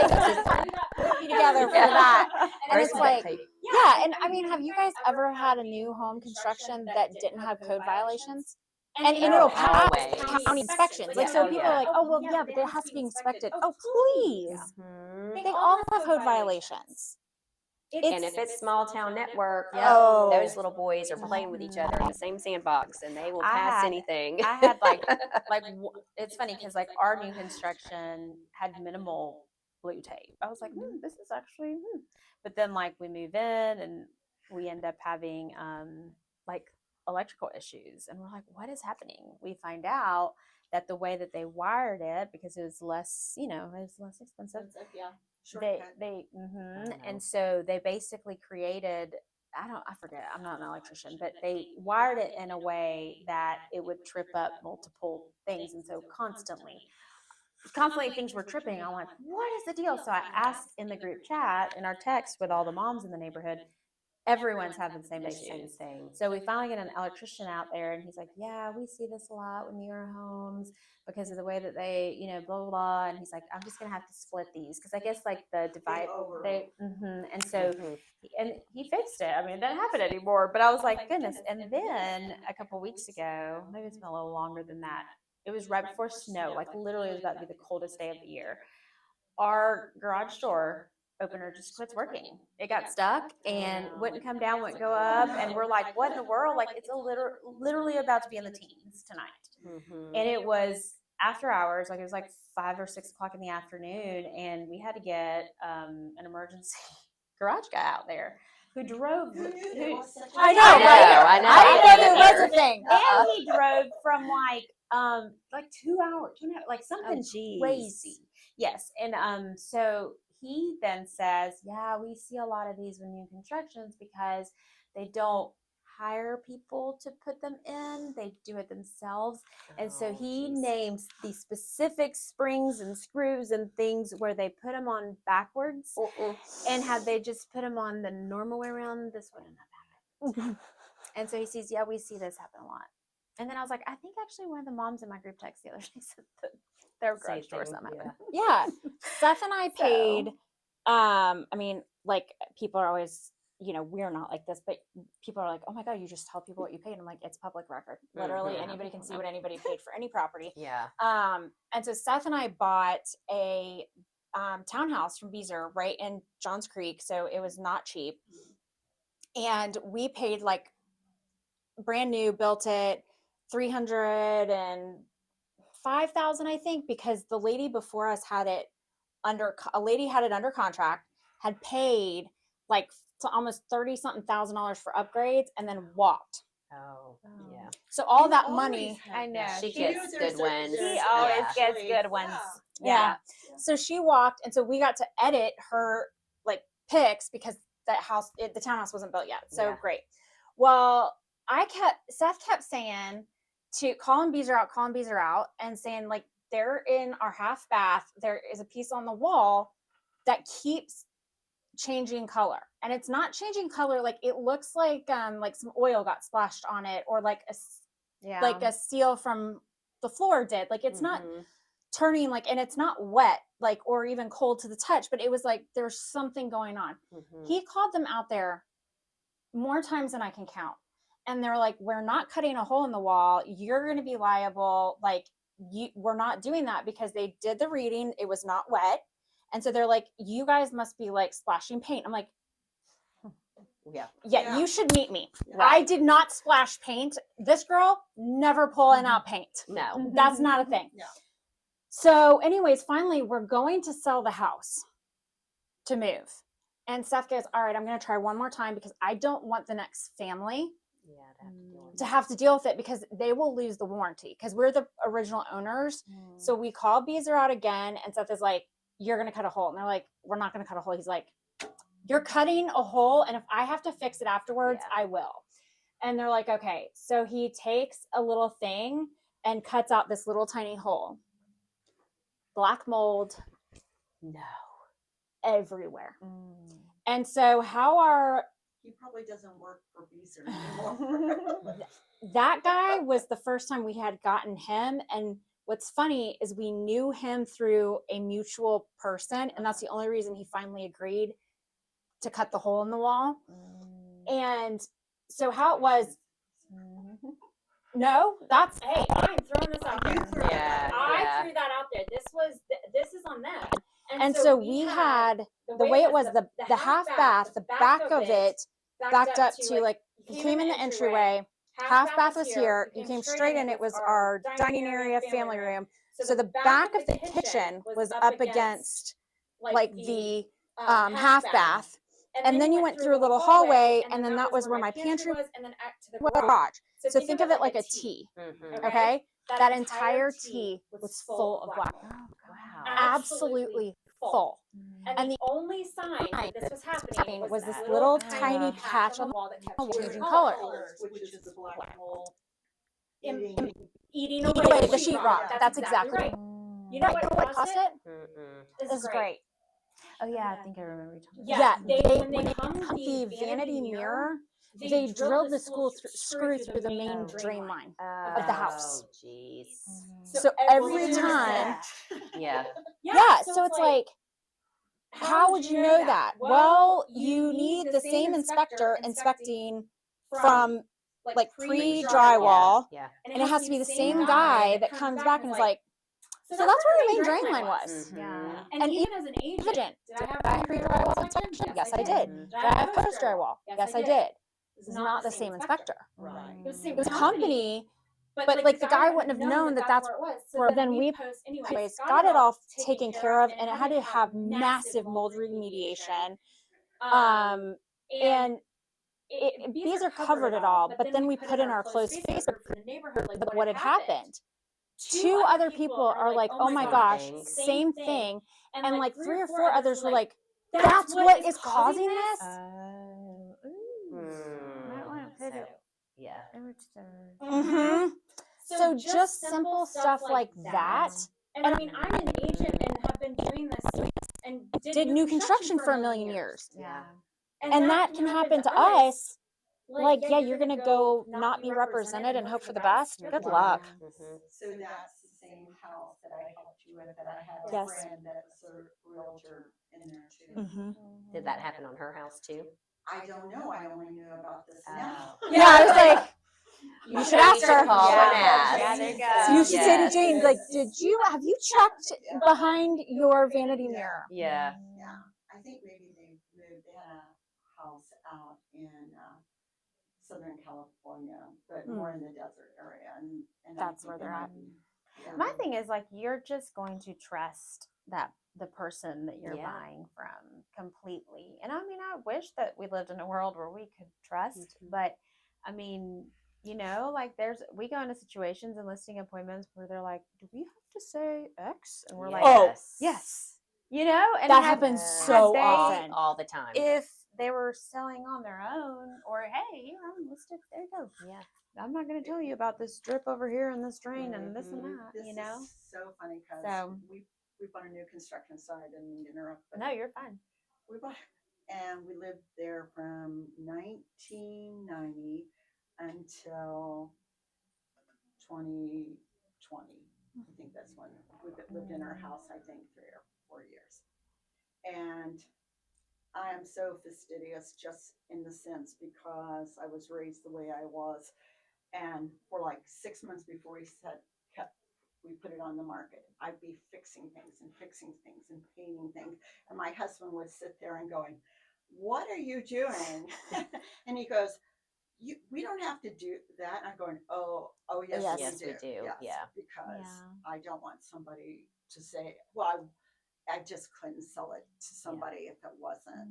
Put you together for Yeah. that. And Or it's some like, duct tape. yeah. And I mean, have you guys ever had a new home construction that didn't have code violations? And it'll pass always. county inspections. Like, Yeah. so Oh, people yeah. are like, oh, well, yeah, but it has to be inspected. Oh, please. Mhm. They all have code violations. And if it's small town network, Oh. those little boys are playing with each other in the same sandbox, and they will pass anything. I had like it's funny because like our new construction had minimal blue tape. I was like, this is actually, but then like we move in and we end up having like electrical issues, and we're like, what is happening? We find out that the way that they wired it, because it was less, it was less expensive. And so they basically created, I forget, I'm not an electrician, but they wired it in a way that it would trip up multiple things. And so constantly things were tripping. I'm like, what is the deal? So I asked in the group chat, in our text with all the moms in the neighborhood, everyone's having the same issues. So we finally get an electrician out there, and he's like, yeah, we see this a lot with newer homes because of the way that they, blah, blah, blah. And he's like, I'm just going to have to split these because I guess like the divide, and so, and he fixed it. I mean, it doesn't happen anymore, but I was like, goodness. And then a couple weeks ago, maybe it's been a little longer than that, it was right before snow, like literally it was about to be the coldest day of the year. Our garage door opener just quits working. It got stuck and wouldn't come down, wouldn't go up, and we're like, what in the world? Like, it's literally about to be in the teens tonight. And it was after hours, like it was like 5 or 6 o'clock in the afternoon, and we had to get an emergency garage guy out there who drove. I know, I know. I didn't know there was a thing. And he drove from like 2 hours, like something crazy. Yes. And so he then says, yeah, we see a lot of these with new constructions because they don't hire people to put them in, they do it themselves. And so he names the specific springs and screws and things where they put them on backwards, and had they just put them on the normal way around, this wouldn't have happened. And so he sees, yeah, we see this happen a lot. And then I was like, I think actually one of the moms in my group text the other day said that their garage door something happened. Yeah. Seth and I paid, I mean, like people are always, we're not like this, but people are like, oh my God, you just tell people what you paid. I'm like, it's public record. Literally anybody can see what anybody paid for any property. Yeah. And so Seth and I bought a townhouse from Beezer right in Johns Creek. So it was not cheap. And we paid like brand new, built it, $305,000, I think, because the lady before us had it under contract, had paid like almost $30-something thousand for upgrades, and then walked. Oh, yeah. So all that money, I know. She gets good ones. She always gets good ones. yeah. So she walked, and so we got to edit her like pics because the townhouse wasn't built yet. So great. Well, Seth kept saying to call Beezer out, and saying like, they're in our half bath. There is a piece on the wall that keeps changing color, and it's not changing color. Like it looks like some oil got splashed on it, or like a seal from the floor did. Like it's not turning and it's not wet, like, or even cold to the touch, but it was like there's something going on. He called them out there more times than I can count. And they're like, we're not cutting a hole in the wall. You're going to be liable. Like, we're not doing that because they did the reading. It was not wet. And so they're like, you guys must be like splashing paint. I'm like, yeah. You should meet me. Right. I did not splash paint. This girl never pulling out paint. No. That's not a thing. Yeah. So, anyways, finally, we're going to sell the house to move. And Seth goes, all right, I'm going to try one more time because I don't want the next family Yeah, to have to deal with to have to deal with it because they will lose the warranty because we're the original owners. So we call Beezer out again, and Seth is like, you're going to cut a hole. And they're like, we're not going to cut a hole. He's like, you're cutting a hole, and if I have to fix it afterwards, Yeah. I will. And they're like, okay. So he takes a little thing and cuts out this little tiny hole. Black mold No. everywhere. And so how our He probably doesn't work for Beezer anymore. that guy was the first time we had gotten him. And what's funny is we knew him through a mutual person, and that's the only reason he finally agreed to cut the hole in the wall. And so how it was, no, that's, hey, I'm throwing this out there. Yeah, I yeah. threw that out there. This is on them. And so we had, the way it was, the half bath, the back of it backed up to like, you came in the entryway, half bath was here, you came straight in, it was our dining area, family room. So the back of the kitchen was up against like the half bath. And then you went through a little hallway, and then that was where my pantry was, and then to the garage. So think of it like a T, Mhm. okay? That entire T was full of black. Wow. Absolutely full. And the only sign that this was happening was this little tiny patch on the wall that wall kept changing color. Which is the black hole. Eating Eating away away the the sheetrock. sheetrock. That's exactly right. You know what cost it? Mm-mm. This is great. Oh yeah, I think I remember you talking Yeah, about when they hung the vanity mirror, they drilled the screw through the main drain line of the house. Oh, jeez. So every time, Yeah. yeah, so it's like, how would you know that? Well, you need the same inspector inspecting from like pre-drywall, Yeah. and it has to be the same guy that comes back and is like, so that's where the main drain line was. Mhm. And even as an agent, did I have pre-drywall inspection? Yes, I did. Mhm. Did I have post-drywall? Yes, I did. It's not the same inspector. Right. It was a company, but like the guy wouldn't have known that that's where then we anyways got it all taken care of, and it had to have massive mold remediation. And these are covered it all, but then we put in our closed Facebook group like what had happened. 2 other people are like, oh my gosh, same thing. And like 3 or 4 others were like, that's what is causing this? Might want to put it Yeah. Mm-hmm. So just simple stuff like that. And I mean, I'm an agent and have been doing this and Did new construction for a million years. Yeah. And that can happen to us. Like, yeah, you're going to go not be represented and hope for the best. Good luck. Mhm. So that's the same house that I helped you with, that I had a Yes. friend that's a realtor in there too. Mm-hmm. Did that happen on her house too? I don't know, I only knew about this now. Yeah, I was like, you should ask her. Call and ask. Yeah, there you go. You should say to Yes. Jane, like, have you checked behind your vanity mirror? Yeah. Yeah, I think maybe they moved, they had a house out in Southern California, but more in the desert area, and That's where they're at. Yeah. My thing is like you're just going to trust that the person that you're Yeah. buying from completely. And I mean, I wish that we lived in a world where we could trust, but I mean, you know, like we go into situations and listing appointments where they're like, do we have to say X? And we're like, Oh. yes. You know, and That have- happens Yes. so they- often. All the time. if they were selling on their own, or hey, here, I'm listed, there you go. Yeah. I'm not going to tell you about this drip over here and this drain and this and that, This you know? is so funny because So- we bought a new construction site, I didn't mean to interrupt, but No, you're fine. we bought, and we lived there from 1990 until 2020. I think that's when we lived in our house, I think 3 or 4 years. And I am so fastidious just in the sense because I was raised the way I was. And for like 6 months before we put it on the market, I'd be fixing things and painting things. And my husband would sit there and going, what are you doing? And he goes, we don't have to do that. I'm going, oh yes, Yes, we do. Yes, Yeah. because Yeah. I don't want somebody to say, well, I just couldn't sell it to somebody if it wasn't.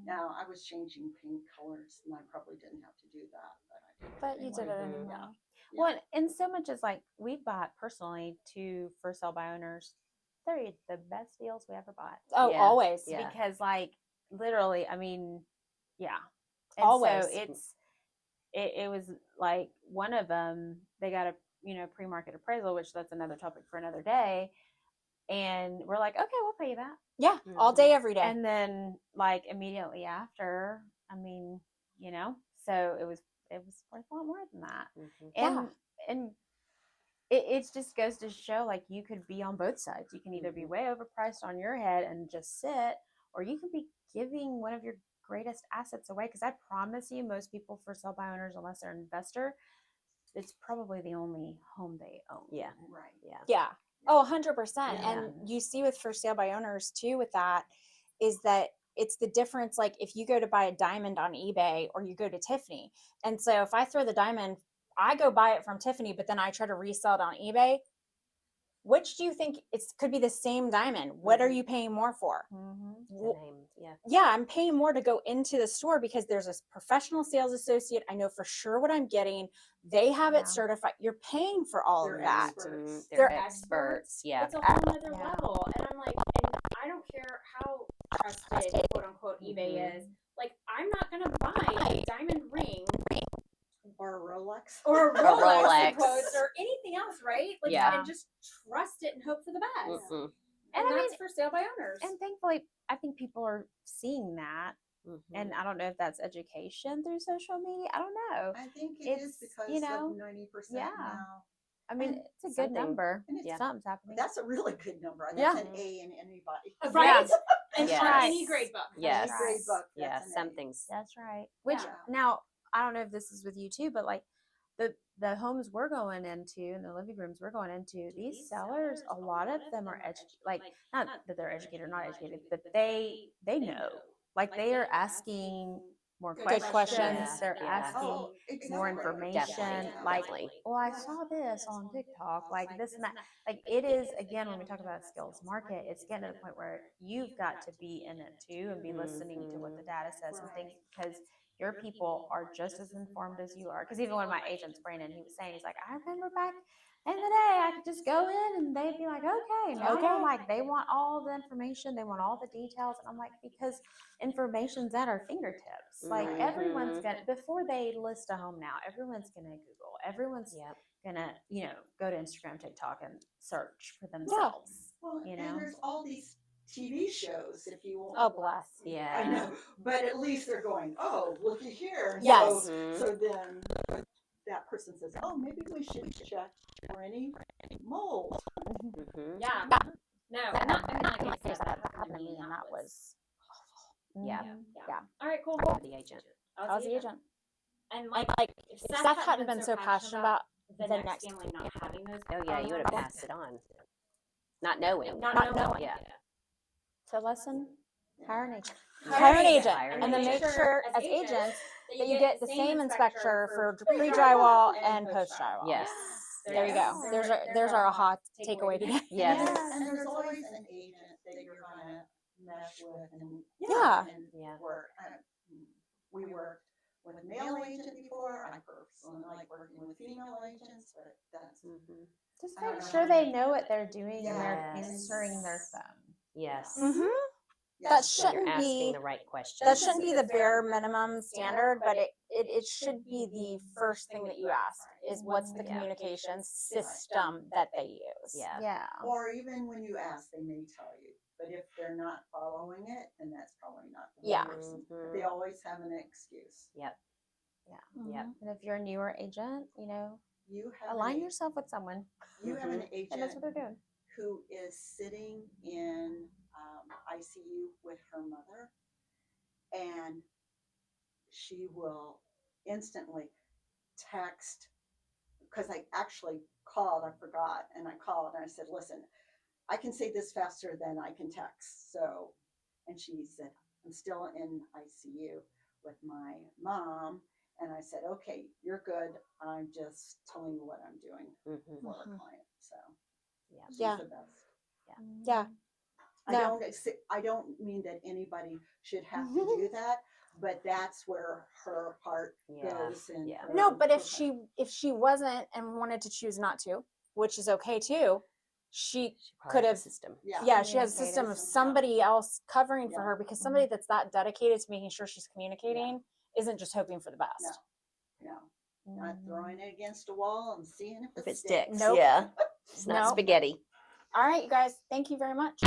Now, I was changing paint colors, and I probably didn't have to do that, but I did. But you did it anyway. anyway. Yeah. Well, and so much as like we've bought personally to for sale by owners, they're the best deals we ever bought. Oh, Yeah. always. Yeah. Because like literally, I mean, yeah. And Always. so it was like one of them, they got a, pre-market appraisal, which that's another topic for another day. And we're like, okay, we'll pay you that. Yeah, all day, every day. And then like immediately after, I mean, so it was worth a lot more than that. And it just goes to show like you could be on both sides. You can either be way overpriced on your head and just sit, or you could be giving one of your greatest assets away. Because I promise you, most people for sale by owners, unless they're an investor, it's probably the only home they own. Yeah. Right. Yeah. Yeah. Oh, 100%. Yeah. And you see with for sale by owners too, with that, is that it's the difference. Like if you go to buy a diamond on eBay or you go to Tiffany. And so if I throw the diamond, I go buy it from Tiffany, but then I try to resell it on eBay. Which do you think could be the same diamond? What are you paying more for? The name. Yeah. Yeah, I'm paying more to go into the store because there's a professional sales associate. I know for sure what I'm getting. They have it certified. You're paying for all They're of that. experts. They're experts. Yeah. It's a whole other level. And I'm like, and I don't care how trusted, quote unquote, eBay is. Like, I'm not going to buy a diamond ring Or a Rolex. or a Rolex. Rolex quotes or anything else, right? Like, Yeah. and just trust it and hope for the best. Mm-mm. And I that's mean, for sale by owners. and thankfully, I think people are seeing that. And I don't know if that's education through social media. I don't know. I think it is It's, because you know, of 90% yeah. now. I mean, And it's a good something- number. and it's- Something's happening. That's a really good number. That's Yeah. an A in anybody. Right? And Yes. on any grade book. Yes. Any grade book, Yeah. that's an A. Something's. That's right. Which Yeah. now I don't know if this is with you too, but like the homes we're going into and the living rooms we're going into, these sellers, a lot of them are like not that they're educated or not educated, but they know. Like they are asking more Good questions. Yeah. They're Yeah. asking Oh, more exactly. information. Definitely. Like, Definitely. oh, I saw this on TikTok, like this and that. Like it is, again, when we talk about a skills market, it's getting to the point where you've got to be in it too and be listening to what the data says and things, because your people are just as informed as you are. Because even one of my agents, Brandon, he was saying, he's like, I remember back in the day, I could just go in and they'd be like, okay, no, like they want all the information, they want all the details. And I'm like, because information's at our fingertips. Like everyone's gonna, before they list a home now, everyone's gonna Google, everyone's Yep. gonna, go to Instagram, TikTok and search for themselves. Well, You know? and there's all these TV shows, if you want. Oh, bless. Yeah. I know, but at least they're going, oh, looky here. Yes. So then that person says, oh, maybe we should check for any mold. Mm-hmm. Yeah. No, And not that like that that happened to me, and that was Yeah. Yeah. All right, cool. The agent. I was the agent. And Like if Seth Seth hadn't been so passionate about the the next next family not having those. Oh yeah, you would have passed it on. Not knowing. Not knowing. Yeah. to lesson, hire an agent. hire an agent, Hire an and then agent. make sure as agents that you get the same inspector for pre-drywall and post-drywall. Yes. There you go. There's our aha takeaway today. Yes. And there's always an agent that you're gonna mess with and Yeah. and Yeah. work. We worked with a male agent before. I personally like working with female agents, but that's Mm-hmm. Just I don't make know. sure they know what they're doing and they're Yes. answering their phone. Yes. Mm-hmm. yes, That So you're shouldn't asking be the right questions. that shouldn't be the bare minimum standard, but it should be the first thing that you ask is what's the Yeah. communication system that they use. Yeah. Yeah. Or even when you ask, they may tell you. But if they're not following it, then that's probably not the Yeah. right person. Mhm. They always have an excuse. Yep. Mhm. Yep. And if you're a newer agent, You have align an, yourself with someone you have an that agent knows what they're doing. who is sitting in ICU with her mother, and she will instantly text, because I actually called, I forgot, and I called and I said, listen, I can say this faster than I can text. So, and she said, I'm still in ICU with my mom. And I said, okay, you're good. I'm just telling you what I'm doing Mm-hmm. for a Mhm. client. So Yeah. she's Yeah. the best. Yeah. No. I don't mean that anybody should have to do that, but that's where her heart Yeah, goes. And yeah. No, but if she wasn't and wanted to choose not to, which is okay too, she Probably could has have. a system. Yeah, she has a system of Communicated. somebody else covering for Yeah. her, because somebody that's that dedicated to making sure she's communicating isn't just hoping for the best. No, not throwing it against a wall and seeing if If it it sticks, Nope. yeah. It's not Nope. spaghetti. All right, you guys, thank you very much.